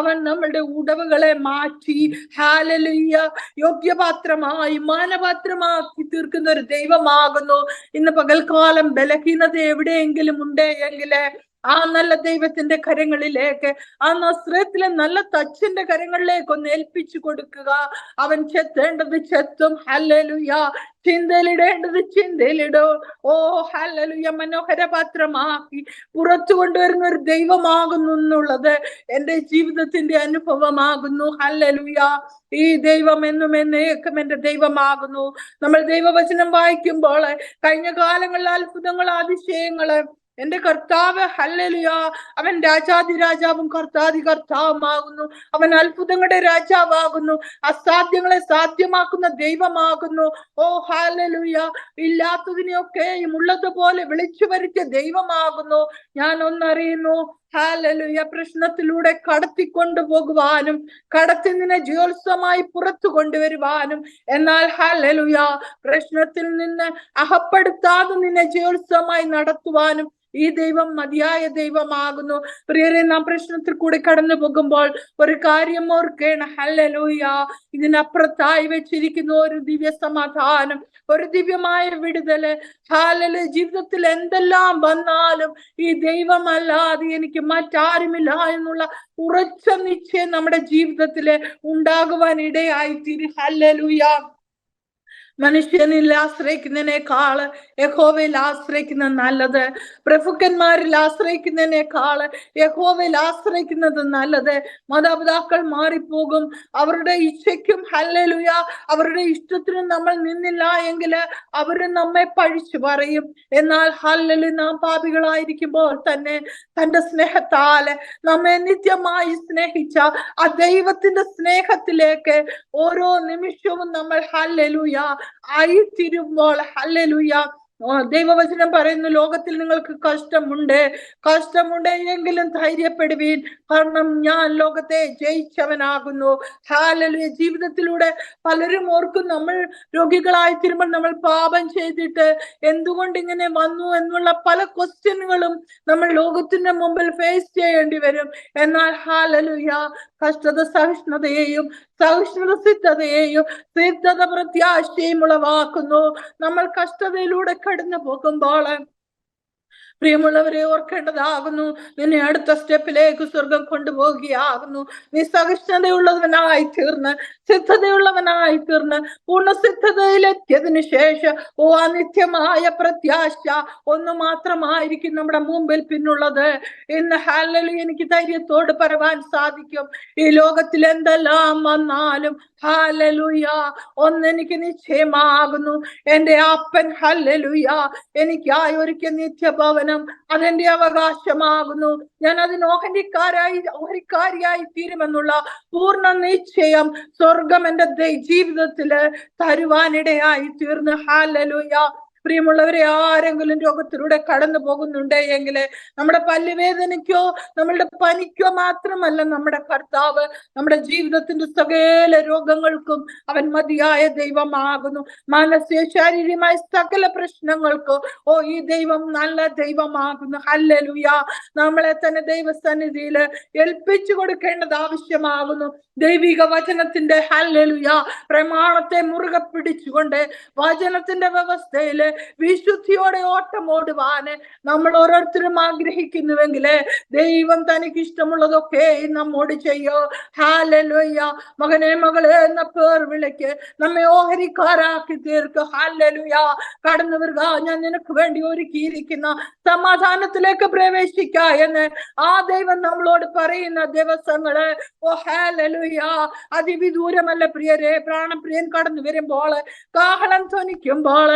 അവൻ നമ്മളുടെ ഉടവുകളെ മാറ്റി ഹല്ലേലൂയ യോഗ്യപാത്രമായി മാനപാത്രമാക്കി തീർക്കുന്ന ഒരു ദൈവമാകുന്നു. ഇന്ന് പകൽക്കാലം ബലഹീനത എവിടെയെങ്കിലും ഉണ്ടെങ്കിൽ ആ നല്ല ദൈവത്തിന്റെ കരങ്ങളിലേക്ക്, ആ നസ്രത്തിലെ നല്ല തച്ചന്റെ കരങ്ങളിലേക്ക് ഒന്ന് ഏൽപ്പിച്ചു കൊടുക്കുക. അവൻ ചെത്തേണ്ടത് ചെത്തും. ഹല്ലേലൂയ. ചിന്തയിലിടേണ്ടത് ചിന്തയിലിടോ. ഓ ഹല്ലേലൂയ. മനോഹരപാത്രമാക്കി പുറത്തു കൊണ്ടുവരുന്ന ഒരു ദൈവമാകുന്നു എന്നുള്ളത് എന്റെ ജീവിതത്തിന്റെ അനുഭവമാകുന്നു. ഹല്ലേലൂയ. ഈ ദൈവം എന്നും എന്നേക്കും എന്റെ ദൈവമാകുന്നു. നമ്മൾ ദൈവവചനം വായിക്കുമ്പോൾ കഴിഞ്ഞ കാലങ്ങളിലെ അത്ഭുതങ്ങൾ അതിശയങ്ങള് എന്റെ കർത്താവ് ഹല്ലേലൂയ അവൻ രാജാതിരാജാവും കർത്താതി കർത്താവുമാകുന്നു. അവൻ അത്ഭുതങ്ങളുടെ രാജാവാകുന്നു. അസാധ്യങ്ങളെ സാധ്യമാക്കുന്ന ദൈവമാകുന്നു. ഓ ഹല്ലേലൂയ. ഇല്ലാത്തതിനെയൊക്കെയും ഉള്ളതുപോലെ വിളിച്ചു വരുത്തിയ ദൈവമാകുന്നു. ഞാൻ ഒന്നറിയുന്നു ഹല്ലേലൂയ പ്രശ്നത്തിലൂടെ കടത്തിക്കൊണ്ടു പോകുവാനും കടത്തിൽ നിന്ന് ജ്യോത്സമായി പുറത്തു കൊണ്ടുവരുവാനും, എന്നാൽ ഹല്ലേലൂയ പ്രശ്നത്തിൽ നിന്ന് അഹപ്പെടുത്താതെ നിന്നെ ജ്യോത്സമായി നടത്തുവാനും ഈ ദൈവം മതിയായ ദൈവമാകുന്നു. പ്രിയരെ, നാം പ്രശ്നത്തിൽ കൂടി കടന്നു പോകുമ്പോൾ ഒരു കാര്യം ഓർക്കേണം. ഹല്ലേലൂയ ഇതിനപ്പുറത്തായി വെച്ചിരിക്കുന്ന ഒരു ദിവ്യ സമാധാനം, ഒരു ദിവ്യമായ വിടുതല്. ഹല്ലേലൂയ ജീവിതത്തിൽ എന്തെല്ലാം വന്നാലും ഈ ദൈവമല്ലാതെ എനിക്ക് മറ്റാരുമില്ല എന്നുള്ള ഉറച്ച നിശ്ചയം നമ്മുടെ ജീവിതത്തില് ഉണ്ടാകുവാൻ ഇടയായി തീരും. ഹല്ലേലൂയ. മനുഷ്യനിൽ ആശ്രയിക്കുന്നതിനേക്കാള് യഹോവയിൽ ആശ്രയിക്കുന്ന നല്ലത്. പ്രഭുക്കന്മാരിൽ ആശ്രയിക്കുന്നതിനേക്കാള് യഹോവയിൽ ആശ്രയിക്കുന്നത് നല്ലത്. മാതാപിതാക്കൾ മാറിപ്പോകും, അവരുടെ ഇച്ഛയ്ക്കും ഹല്ലേലൂയ അവരുടെ ഇഷ്ടത്തിനും നമ്മൾ നിന്നില്ല എങ്കിൽ അവര് നമ്മെ പഴിച്ചു പറയും. എന്നാൽ ഹല്ലേലൂയ നാം പാപികളായിരിക്കുമ്പോൾ തന്നെ തന്റെ സ്നേഹത്താല് നമ്മെ നിത്യമായി സ്നേഹിച്ച ആ ദൈവത്തിന്റെ സ്നേഹത്തിലേക്ക് ഓരോ നിമിഷവും നമ്മൾ ഹല്ലേലൂയ ആയിത്തീരുമ്പോൾ ഹല്ലേലൂയ ദൈവവചനം പറയുന്നു, ലോകത്തിൽ നിങ്ങൾക്ക് കഷ്ടമുണ്ട് എങ്കിലും ധൈര്യപ്പെടുവീൻ, കാരണം ഞാൻ ലോകത്തെ ജയിച്ചവനാകുന്നു. ഹല്ലേലൂയ. ജീവിതത്തിലൂടെ പലരും ഓർക്കും നമ്മൾ രോഗികളായി തീരുമ്പോൾ നമ്മൾ പാപം ചെയ്തിട്ട് എന്തുകൊണ്ട് ഇങ്ങനെ വന്നു എന്നുള്ള പല ക്വസ്റ്റ്യനുകളും നമ്മൾ ലോകത്തിന്റെ മുമ്പിൽ ഫേസ് ചെയ്യേണ്ടി വരും. എന്നാൽ ഹല്ലേലൂയ കഷ്ടത സഹിഷ്ണുതയെയും സഹിഷ്ണുത സിദ്ധതയെയും സിദ്ധത പ്രത്യാശയും ഉളവാക്കുന്നു. നമ്മൾ കഷ്ടതയിലൂടെ കടന്നു പോകുമ്പോൾ പ്രിയമുള്ളവരെ ഓർക്കേണ്ടതാകുന്നു, നിന്നെ അടുത്ത സ്റ്റെപ്പിലേക്ക് സ്വർഗം കൊണ്ടുപോകുകയാകുന്നു. നീ സഹിഷ്ണുതയുള്ളവനായി തീർന്ന് സിദ്ധതയുള്ളവനായി തീർന്ന് പൂർണ്ണസിദ്ധതയിലെത്തിയതിനു ശേഷം ഓ അനിത്യമായ പ്രത്യാശ ഒന്ന് മാത്രമായിരിക്കും നമ്മുടെ മുമ്പിൽ പിന്നുള്ളത്. ഇന്ന് ഹല്ലേലൂയ എനിക്ക് ധൈര്യത്തോട് പറയാൻ സാധിക്കും, ഈ ലോകത്തിൽ എന്തെല്ലാം വന്നാലും ഹല്ലേലൂയ ഒന്നെനിക്ക് നിശ്ചയമാകുന്നു, എന്റെ അപ്പൻ ഹല്ലേലൂയ എനിക്കായി ഒരുക്കിയ നിത്യഭവനം അതെന്റെ അവകാശമാകുന്നു. ഞാൻ അതിന് ഓഹരിക്കാരിയായി തീരുമെന്നുള്ള പൂർണ്ണ നിശ്ചയം സ്വർഗം എന്റെ ജീവിതത്തില് തരുവാനിടയായി തീർന്ന് ഹല്ലേലൂയ പ്രിയമുള്ളവരെ, ആരെങ്കിലും രോഗത്തിലൂടെ കടന്നു പോകുന്നുണ്ട് എങ്കിൽ നമ്മുടെ പല്ലുവേദനയ്ക്കോ നമ്മളുടെ പനിക്കോ മാത്രമല്ല നമ്മുടെ കർത്താവ് നമ്മുടെ ജീവിതത്തിന്റെ സകല രോഗങ്ങൾക്കും അവൻ മതിയായ ദൈവമാകുന്നു. മാനസിക ശാരീരികമായ സകല പ്രശ്നങ്ങൾക്കോ ഈ ദൈവം നല്ല ദൈവമാകുന്നു. ഹല്ലേലൂയ. നമ്മളെ തന്നെ ദൈവസന്നിധിയിൽ ഏൽപ്പിച്ചു കൊടുക്കേണ്ടത് ആവശ്യമാകുന്നു. ദൈവിക വചനത്തിന്റെ ഹല്ലേലൂയ പ്രമാണത്തെ മുറുകെ പിടിച്ചുകൊണ്ട് വചനത്തിന്റെ വ്യവസ്ഥയില് വിശുദ്ധിയോടെ ഓട്ടം ഓടുവാന് നമ്മൾ ഓരോരുത്തരും ആഗ്രഹിക്കുന്നുവെങ്കിൽ ദൈവം തനിക്ക് ഇഷ്ടമുള്ളതൊക്കെ നമ്മോട് ചെയ്യോ. ഹല്ലേലൂയ. മകനെ മകളെ എന്ന പേർ വിളിക്ക് നമ്മെ ഓഹരിക്കാരാക്കി തീർക്ക്. ഹല്ലേലൂയ. കടന്നു വരിക, ഞാൻ നിനക്ക് വേണ്ടി ഒരുക്കിയിരിക്കുന്ന സമാധാനത്തിലേക്ക് പ്രവേശിക്ക എന്ന് ആ ദൈവം നമ്മളോട് പറയുന്ന ദിവസങ്ങള് ഹല്ലേലൂയ അതിവിദൂരമല്ല പ്രിയരെ. പ്രാണപ്രിയൻ കടന്നു വരുമ്പോൾ, കാഹളം ധ്വനിക്കുമ്പോൾ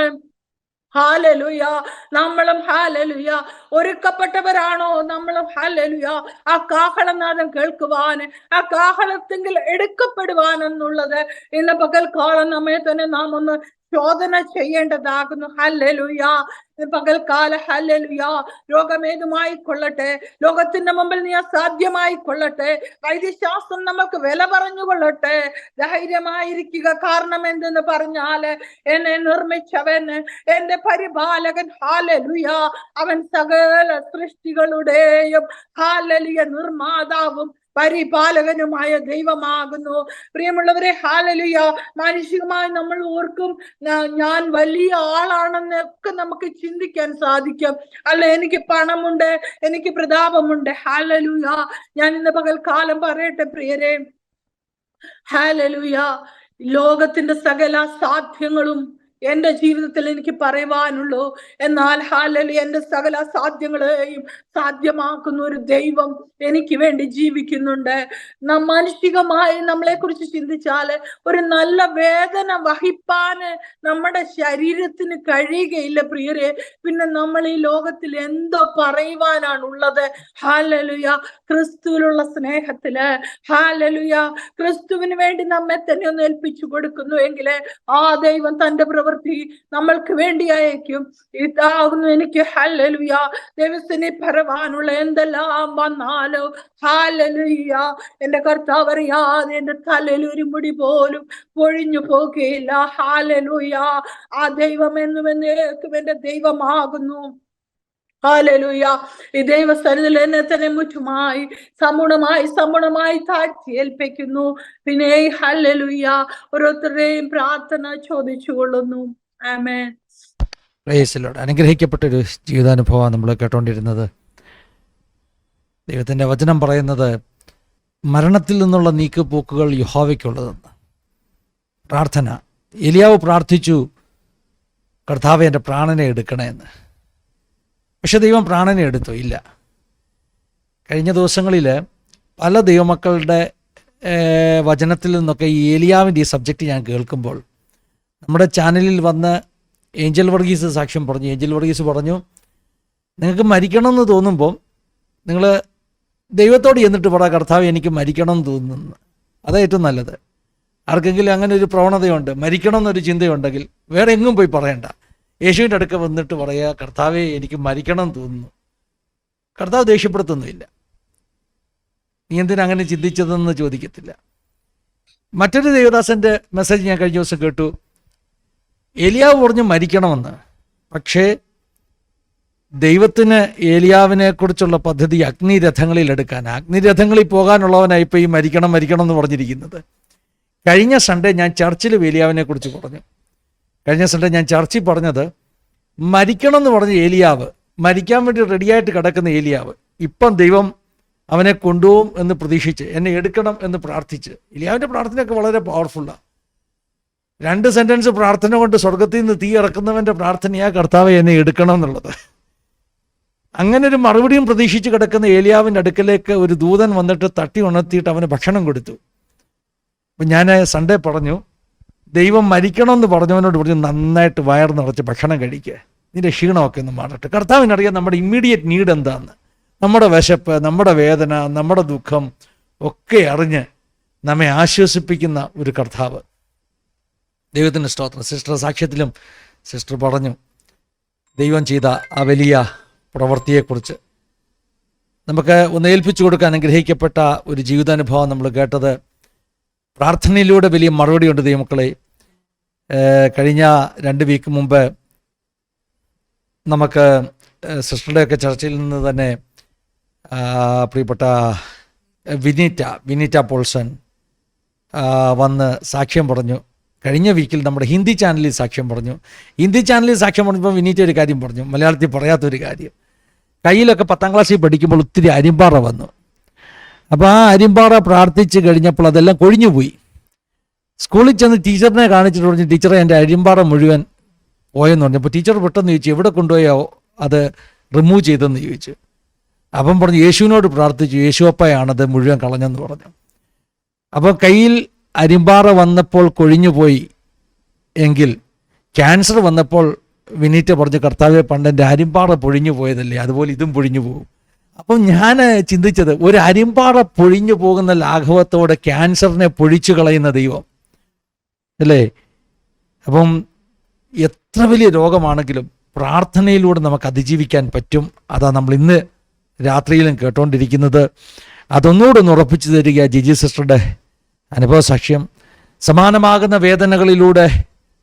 ഹല്ലേലൂയ നമ്മളും ഹല്ലേലൂയ ഒരുക്കപ്പെട്ടവരാണോ? നമ്മളും ഹല്ലേലൂയ ആ കാഹളനാദം കേൾക്കുവാന്, ആ കാഹളത്തെങ്കിൽ എടുക്കപ്പെടുവാനെന്നുള്ളത് ഇന്ന് പകൽക്കാലം നമ്മെ തന്നെ നാം ഒന്ന് ശോധന ചെയ്യേണ്ടതാകുന്നു. ഹല്ലേലൂയ. പകൽക്കാല ഹല്ലേലൂയ രോഗമേതുമായി കൊള്ളട്ടെ, ലോകത്തിന്റെ മുമ്പിൽ നീ അസാധ്യമായി കൊള്ളട്ടെ, വൈദ്യശാസ്ത്രം നമുക്ക് വില പറഞ്ഞുകൊള്ളട്ടെ, ധൈര്യമായിരിക്കുക. കാരണം എന്തെന്ന് പറഞ്ഞാല് എന്നെ നിർമ്മിച്ചവൻ എന്റെ പരിപാലകൻ ഹല്ലേലൂയ അവൻ സകല സൃഷ്ടികളുടെയും ഹല്ലേലൂയ നിർമ്മാതാവും പരിപാലകനുമായ ദൈവമാകുന്നു. പ്രിയമുള്ളവരെ, ഹല്ലേലൂയ മാനുഷികമായി നമ്മൾ ഓർക്കും ഞാൻ വലിയ ആളാണെന്നൊക്കെ നമുക്ക് ചിന്തിക്കാൻ സാധിക്കും. അല്ല, എനിക്ക് പണമുണ്ട്, എനിക്ക് പ്രതാപമുണ്ട്. ഹല്ലേലൂയ. ഞാൻ ഇന്ന് പകൽക്കാലം പറയട്ടെ പ്രിയരെ, ഹല്ലേലൂയ ലോകത്തിന്റെ സകല സാധ്യങ്ങളും എന്റെ ജീവിതത്തിൽ എനിക്ക് പറയുവാനുള്ളൂ. എന്നാൽ ഹല്ലേലൂയ എന്റെ സകല സാധ്യങ്ങളെയും സാധ്യമാക്കുന്ന ഒരു ദൈവം എനിക്ക് വേണ്ടി ജീവിക്കുന്നുണ്ട്. മാനുഷികമായി നമ്മളെ കുറിച്ച് ചിന്തിച്ചാല് ഒരു നല്ല വേദന വഹിപ്പാന് നമ്മുടെ ശരീരത്തിന് കഴിയുകയില്ല പ്രിയരെ. പിന്നെ നമ്മൾ ഈ ലോകത്തിൽ എന്തോ പറയുവാനാണുള്ളത്? ഹല്ലേലൂയ ക്രിസ്തുവിലുള്ള സ്നേഹത്തില്, ഹല്ലേലൂയ ക്രിസ്തുവിന് വേണ്ടി നമ്മെ തന്നെ ഒന്ന് ഏൽപ്പിച്ചു കൊടുക്കുന്നു എങ്കിൽ ആ ദൈവം തന്റെ പ്രവൃത്തി നമ്മൾക്ക് വേണ്ടി അയക്കും. ഇതാകുന്നു എനിക്ക് ഹല്ലേലൂയ ദൈവത്തിന് പറവാനുള്ള. എന്തെല്ലാം വന്നാലോ ഹല്ലേലൂയ എന്റെ കർത്താവ് അറിയാതെ എന്റെ തലയിൽ ഒരു മുടി പോലും പൊഴിഞ്ഞു പോകുകയില്ല. ഹല്ലേലൂയ ആ ദൈവം എന്നും എന്നേക്കും എന്റെ ദൈവമാകുന്നു. ഹല്ലേലൂയ. ഈ ദൈവസ്ഥലത്തിൽ എന്നെ തന്നെ മുറ്റുമായി സമ്പൂർണമായി താഴ്ത്തി ഏൽപ്പിക്കുന്നു. പിന്നെ ഹല്ലേലൂയ ഓരോരുത്തരുടെയും പ്രാർത്ഥന ചോദിച്ചു കൊള്ളുന്നു. ആമേൻ. Praise Lord. അനുഗ്രഹിക്കപ്പെട്ടൊരു ജീവിതാനുഭവമാണ് നമ്മൾ കേട്ടോണ്ടിരുന്നത്. ദൈവത്തിൻ്റെ വചനം പറയുന്നത് മരണത്തിൽ നിന്നുള്ള നീക്കുപോക്കുകൾ യഹോവയ്ക്കുള്ളതെന്ന്. പ്രാർത്ഥന. എലിയാവ് പ്രാർത്ഥിച്ചു, കർത്താവേ എൻ്റെ പ്രാണനെ എടുക്കണേ എന്ന്. പക്ഷെ ദൈവം പ്രാണനെ എടുത്തോ? ഇല്ല. കഴിഞ്ഞ ദിവസങ്ങളിൽ പല ദൈവമക്കളുടെ വചനത്തിൽ നിന്നൊക്കെ ഈ ഏലിയാവിൻ്റെ ഈ സബ്ജക്റ്റ് ഞാൻ കേൾക്കുമ്പോൾ നമ്മുടെ ചാനലിൽ വന്ന് ഏഞ്ചൽ വർഗീസ് സാക്ഷ്യം പറഞ്ഞു. ഏഞ്ചൽ വർഗീസ് പറഞ്ഞു, നിങ്ങൾക്ക് മരിക്കണമെന്ന് തോന്നുമ്പോൾ നിങ്ങൾ ദൈവത്തോട് ചെന്നിട്ട് പറ, കർത്താവ് എനിക്ക് മരിക്കണം എന്ന് തോന്നുന്നു. അതാ ഏറ്റവും നല്ലത്. ആർക്കെങ്കിലും അങ്ങനെ ഒരു പ്രവണതയുണ്ട്, മരിക്കണം എന്നൊരു ചിന്തയുണ്ടെങ്കിൽ വേറെ എങ്ങും പോയി പറയണ്ട. യേശുവിൻ്റെ അടുക്ക വന്നിട്ട് പറയുക, കർത്താവേ എനിക്ക് മരിക്കണം തോന്നുന്നു. കർത്താവ് ദേഷ്യപ്പെടുത്തൊന്നുമില്ല. നീ എന്തിനാ അങ്ങനെ ചിന്തിച്ചതെന്ന് ചോദിക്കത്തില്ല. മറ്റൊരു ദേവദാസൻ്റെ മെസ്സേജ് ഞാൻ കഴിഞ്ഞ ദിവസം കേട്ടു. ഏലിയാവ് പറഞ്ഞു മരിക്കണമെന്ന്. പക്ഷേ ദൈവത്തിന് ഏലിയാവിനെ കുറിച്ചുള്ള പദ്ധതി അഗ്നിരഥങ്ങളിൽ എടുക്കാൻ, അഗ്നിരഥങ്ങളിൽ പോകാനുള്ളവനായി ഇപ്പോൾ ഈ മരിക്കണം എന്ന് പറഞ്ഞിരിക്കുന്നത്. കഴിഞ്ഞ സൺഡേ ഞാൻ ചർച്ചിൽ ഏലിയാവിനെ കുറിച്ച് പറഞ്ഞു. കഴിഞ്ഞ സൺഡേ ഞാൻ ചർച്ചിൽ പറഞ്ഞത്, മരിക്കണം എന്ന് പറഞ്ഞ ഏലിയാവ്, മരിക്കാൻ വേണ്ടി റെഡിയായിട്ട് കിടക്കുന്ന ഏലിയാവ്, ഇപ്പം ദൈവം അവനെ കൊണ്ടുപോകും എന്ന് പ്രതീക്ഷിച്ച് എന്നെ എടുക്കണം എന്ന് പ്രാർത്ഥിച്ച്. ഏലിയാവിൻ്റെ പ്രാർത്ഥനയൊക്കെ വളരെ പവർഫുള്ളാണ്. 2 സെൻറ്റൻസ് പ്രാർത്ഥന കൊണ്ട് സ്വർഗത്തിൽ നിന്ന് തീ ഇറക്കുന്നവൻ്റെ പ്രാർത്ഥനയാ കർത്താവെ എന്നെ എടുക്കണം എന്നുള്ളത്. അങ്ങനെ ഒരു മറുപടിയും പ്രതീക്ഷിച്ച് കിടക്കുന്ന ഏലിയാവിൻ്റെ അടുക്കലേക്ക് ഒരു ദൂതൻ വന്നിട്ട് തട്ടി ഉണർത്തിയിട്ട് അവന് ഭക്ഷണം കൊടുത്തു. അപ്പം ഞാൻ സൺഡേ പറഞ്ഞു, ദൈവം മരിക്കണമെന്ന് പറഞ്ഞവനോട് പറഞ്ഞു, നന്നായിട്ട് വയർ നിറച്ച് ഭക്ഷണം കഴിക്കുക, നിന്റെ ക്ഷീണമൊക്കെ ഒന്ന് മാറട്ടെ. കർത്താവിനറിയാം നമ്മുടെ ഇമ്മീഡിയറ്റ് നീഡ് എന്താണെന്ന്. നമ്മുടെ വിശപ്പ്, നമ്മുടെ വേദന, നമ്മുടെ ദുഃഖം ഒക്കെ അറിഞ്ഞ് നമ്മെ ആശ്വസിപ്പിക്കുന്ന ഒരു കർത്താവ്. ദൈവത്തിൻ്റെ സ്തോത്രം. സിസ്റ്റർ സാക്ഷ്യത്തിലും സിസ്റ്റർ പറഞ്ഞു, ദൈവം ചെയ്ത ആ വലിയ പ്രവൃത്തിയെക്കുറിച്ച് നമുക്ക് ഒന്ന് ഏൽപ്പിച്ചു കൊടുക്കാൻ അനുഗ്രഹിക്കപ്പെട്ട ഒരു ജീവിതാനുഭവം നമ്മൾ കേട്ടത്. പ്രാർത്ഥനയിലൂടെ വലിയ മറുപടിയുണ്ട് ദൈവമക്കളെ. കഴിഞ്ഞ 2 വീക്ക് മുമ്പ് നമുക്ക് സിസ്റ്ററുടെയൊക്കെ ചർച്ചയിൽ നിന്ന് തന്നെ പ്രിയപ്പെട്ട വിനീറ്റ പോൾസൺ വന്ന് സാക്ഷ്യം പറഞ്ഞു. കഴിഞ്ഞ വീക്കിൽ നമ്മുടെ ഹിന്ദി ചാനലിൽ സാക്ഷ്യം പറഞ്ഞു. ഹിന്ദി ചാനലിൽ സാക്ഷ്യം പറഞ്ഞപ്പോൾ വിനീറ്റ ഒരു കാര്യം പറഞ്ഞു, മലയാളത്തിൽ പറയാത്തൊരു കാര്യം. കയ്യിലൊക്കെ 10ാം ക്ലാസ്സിൽ പഠിക്കുമ്പോൾ ഒത്തിരി അരിമ്പാറ വന്നു. അപ്പോൾ ആ അരിമ്പാറ പ്രാർത്ഥിച്ച് കഴിഞ്ഞപ്പോൾ അതെല്ലാം കൊഴിഞ്ഞുപോയി. സ്കൂളിൽ ചെന്ന് ടീച്ചറിനെ കാണിച്ചിട്ട് പറഞ്ഞു, ടീച്ചറെ എൻ്റെ അരിമ്പാറ മുഴുവൻ പോയെന്ന് പറഞ്ഞു. അപ്പോൾ ടീച്ചർ പെട്ടെന്ന് ചോദിച്ചു, എവിടെ കൊണ്ടുപോയോ അത് റിമൂവ് ചെയ്തെന്ന് ചോദിച്ചു. അപ്പം പറഞ്ഞു, യേശുവിനോട് പ്രാർത്ഥിച്ചു, യേശുവപ്പയാണത് മുഴുവൻ കളഞ്ഞെന്ന് പറഞ്ഞു. അപ്പോൾ കയ്യിൽ അരിമ്പാറ വന്നപ്പോൾ കൊഴിഞ്ഞുപോയി എങ്കിൽ ക്യാൻസർ വന്നപ്പോൾ വിനീറ്റ പറഞ്ഞു, കർത്താവെ പണ്ട് എൻ്റെ അരിമ്പാറ പൊഴിഞ്ഞു പോയതല്ലേ, അതുപോലെ ഇതും പൊഴിഞ്ഞു പോകും. അപ്പം ഞാൻ ചിന്തിച്ചത്, ഒരു അരിമ്പാറ പൊഴിഞ്ഞു പോകുന്ന ലാഘവത്തോടെ ക്യാൻസറിനെ പൊഴിച്ചു കളയുന്ന ദൈവം അല്ലേ. അപ്പം എത്ര വലിയ രോഗമാണെങ്കിലും പ്രാർത്ഥനയിലൂടെ നമുക്ക് അതിജീവിക്കാൻ പറ്റും. അതാ നമ്മൾ ഇന്ന് രാത്രിയിലും കേട്ടുകൊണ്ടിരിക്കുന്നത്. അതൊന്നുകൂടെ ഒന്ന് ഉറപ്പിച്ചു തരിക ജിജി സിസ്റ്ററുടെ അനുഭവ സാക്ഷ്യം. സമാനമാകുന്ന വേദനകളിലൂടെ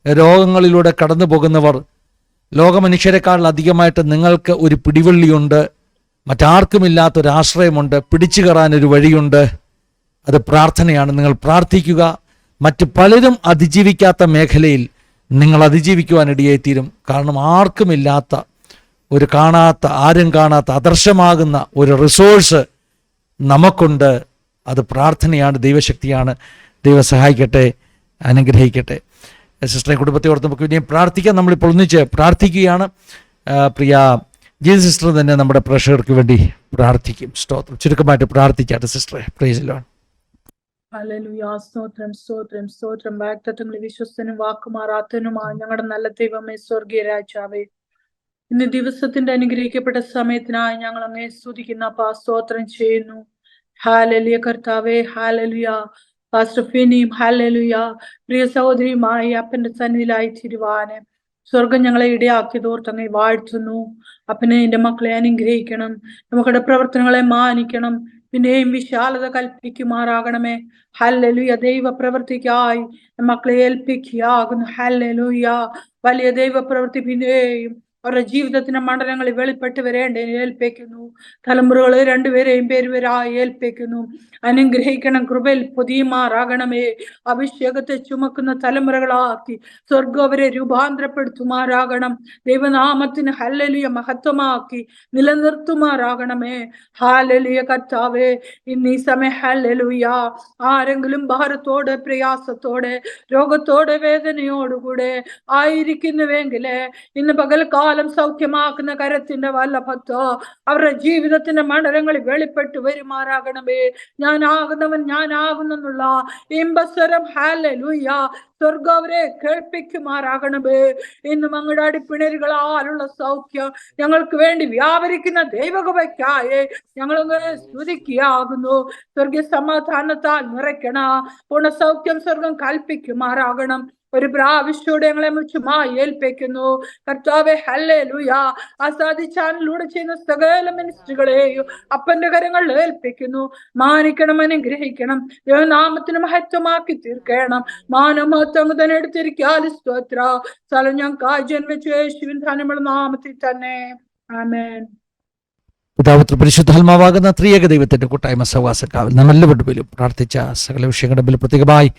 രോഗങ്ങളിലൂടെ കടന്നു പോകുന്നവർ, ലോകമനുഷ്യരെക്കാൾ അധികമായിട്ട് നിങ്ങൾക്ക് ഒരു പിടിവള്ളിയുണ്ട്, മറ്റാർക്കുമില്ലാത്തൊരാശ്രയമുണ്ട്, പിടിച്ചു കയറാനൊരു വഴിയുണ്ട്. അത് പ്രാർത്ഥനയാണ്. നിങ്ങൾ പ്രാർത്ഥിക്കുക. മറ്റ് പലരും അതിജീവിക്കാത്ത മേഖലയിൽ നിങ്ങൾ അതിജീവിക്കുവാൻ ഇടയായിത്തീരും. കാരണം ആർക്കുമില്ലാത്ത ഒരു ആരും കാണാത്ത അദർശമാകുന്ന ഒരു റിസോഴ്സ് നമുക്കുണ്ട്. അത് പ്രാർത്ഥനയാണ്, ദൈവശക്തിയാണ്. ദൈവം സഹായിക്കട്ടെ, അനുഗ്രഹിക്കട്ടെ. സിസ്റ്ററെ കുടുംബത്തെ ഓർത്ത് നമുക്ക് ഇനിയും പ്രാർത്ഥിക്കാം. നമ്മളിപ്പോൾ ഒന്നിച്ച് പ്രാർത്ഥിക്കുകയാണ്. പ്രിയ ജീസസ് സിസ്റ്റർ തന്നെ നമ്മുടെ പ്രേക്ഷകർക്ക് വേണ്ടി പ്രാർത്ഥിക്കും. സ്തോത്രം. ചുരുക്കമായിട്ട് പ്രാർത്ഥിക്കാട്ടെ സിസ്റ്ററെ. Price the Lord. ഹല്ലേലൂയ. സ്തോത്രം സ്തോത്രം സ്തോത്രം. വാഗ്ദത്തങ്ങളിൽ വിശ്വസ്തനും വാക്കുമാറാത്തനുമായ ഞങ്ങളുടെ നല്ല ദൈവമേ, സ്വർഗീയ രാജാവേ, ഇന്ന് ദിവസത്തിന്റെ അനുഗ്രഹിക്കപ്പെട്ട സമയത്തിനായി ഞങ്ങൾ അങ്ങേ സ്തുതിക്കുന്ന അപ്പാ, സ്തോത്രം ചെയ്യുന്നു. ഹല്ലേലൂയ കർത്താവേ, ഹല്ലേലൂയ. പാസ്റ്റർ ഫിനിയും ഹല്ലേലൂയ പ്രിയ സഹോദരിയുമായി അപ്പന്റെ സന്നിധിയിലായി തിരുവാന് സ്വർഗം ഞങ്ങളെ ഇടയാക്കിയതോർത്ത് അങ്ങേ വാഴ്ത്തുന്നു. അപ്പനെ എന്റെ മക്കളെ അനുഗ്രഹിക്കണം, നമുക്കുടെ പ്രവർത്തനങ്ങളെ മാനിക്കണം, പിന്നെയും വിശാലത കൽപ്പിക്കുമാറാകണമേ. ഹല്ലേലൂയ. ദൈവ പ്രവൃത്തിക്കായി മക്കളെ ഏൽപ്പിക്കുകയാകുന്നു. ഹല്ലേലൂയ. വലിയ ദൈവ പ്രവൃത്തി പിന്നെയും അവരുടെ ജീവിതത്തിന്റെ മണ്ഡലങ്ങളിൽ വെളിപ്പെട്ട് വരേണ്ട ഏൽപ്പിക്കുന്നു. തലമുറകളെ രണ്ടുപേരെയും പേരുവരായി ഏൽപ്പിക്കുന്നു. അനുഗ്രഹിക്കണം, കൃപയിൽ പൊതിയുമാറാകണമേ. അഭിഷേകത്തെ ചുമക്കുന്ന തലമുറകളാക്കി സ്വർഗം അവരെ രൂപാന്തരപ്പെടുത്തുമാറാകണം. ദൈവനാമത്തിന് ഹല്ലേലൂയ മഹത്വമാക്കി നിലനിർത്തുമാറാകണമേ. ഹല്ലേലൂയ കർത്താവേ, ഇന്ന് ഈ സമയം ഹല്ലേലൂയ ആരെങ്കിലും ഭാരത്തോടെ, പ്രയാസത്തോടെ, രോഗത്തോടെ, വേദനയോടുകൂടെ ആയിരിക്കുന്നുവെങ്കില് ഇന്ന് പകൽക്കാലം സൗഖ്യമാക്കുന്ന കരത്തിന്റെ വല്ലഭത്വ അവരുടെ ജീവിതത്തിന്റെ മണ്ഡലങ്ങളിൽ വെളിപ്പെട്ട് വരുമാറാകണമേ. ഞാനാകുന്നെന്നുള്ള ഇമ്പസ്വരം ഹല്ലേലൂയ സ്വർഗം അവരെ കേൾപ്പിക്കുമാറാകണമേ. ഇന്നും അങ്ങയുടെ അടിപ്പിണരുകളാലുള്ള സൗഖ്യം ഞങ്ങൾക്ക് വേണ്ടി വ്യാപരിക്കുന്ന ദൈവകൃപയ്ക്കായി ഞങ്ങളങ്ങനെ സ്തുതിക്കുകയാകുന്നു. സ്വർഗീയ സമാധാനത്താൽ നിറയ്ക്കണ പൂർണ്ണ സൗഖ്യം സ്വർഗം കൽപ്പിക്കുമാറാകണം. ഒരു പ്രാവശ്യത്തോടെ ഞങ്ങളെ മുച്ചുമായി ഏൽപ്പിക്കുന്നു കർത്താവേ. ഹല്ലേലൂയ. ആസാദി ചാനലിലൂടെ ചെയ്യുന്ന സകല മിനിസ്ട്രികളെയും അപ്പന്റെ കരങ്ങളിൽ ഏൽപ്പിക്കുന്നു. മാനിക്കണം, അനുഗ്രഹിക്കണം, ദൈവനാമത്തിന് മഹത്വമാക്കി തീർക്കണം. മാനമഹത്വം തന്നെ എടുത്തിരിക്കാൽ സ്തോത്ര. സ്ഥലം ഞാൻ കാജൻ വെച്ചു യേശുവിൻ ധനമുള്ള നാമത്തിൽ തന്നെ. ആമേൻ. പിതാപുത്ര പരിശുദ്ധാത്മാവാകുന്ന ത്രിയേക ദൈവത്തിന്റെ കൂട്ടായ്മ സഹവാസക്കാവിൽ നമ്മളെല്ലാവരുടെ പേരും പ്രാർത്ഥിച്ച സകല വിഷയങ്ങളുടെ മേൽ പ്രത്യേകമായി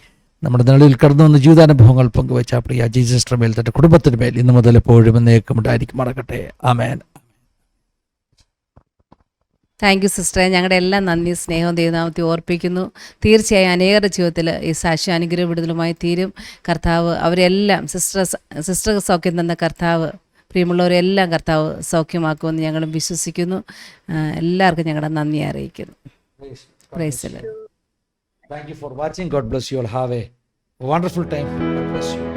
നമ്മുടെ നിലയിൽ കടന്നു വന്ന ജീവിതാനുഭവങ്ങൾ പങ്കുവെച്ച പ്രിയ ജീസസ് സിസ്റ്റർ മേൽ തന്റെ കുടുംബത്തിന് മേൽ ഇന്ന് മുതൽ എപ്പോഴും എന്നേക്കും ഉണ്ടായിരിക്കും. മറക്കട്ടെ. ആമേൻ. താങ്ക് യു സിസ്റ്ററെ. ഞങ്ങളുടെ എല്ലാ നന്ദി സ്നേഹവും ദൈവനാമത്തെ ഓർപ്പിക്കുന്നു. തീർച്ചയായും അനേകരുടെ ജീവിതത്തിൽ ഈ സാക്ഷി അനുഗ്രഹ വിടുതലുമായി തീരും. കർത്താവ് അവരെല്ലാം സിസ്റ്റർ സൗഖ്യം തന്ന കർത്താവ് പ്രിയമുള്ളവരെല്ലാം കർത്താവ് സൗഖ്യമാക്കുമെന്ന് ഞങ്ങളും വിശ്വസിക്കുന്നു. എല്ലാവർക്കും ഞങ്ങളുടെ നന്ദി അറിയിക്കുന്നു. Price the Lord. Thank you for watching. God bless you all. Have a wonderful time. God bless you.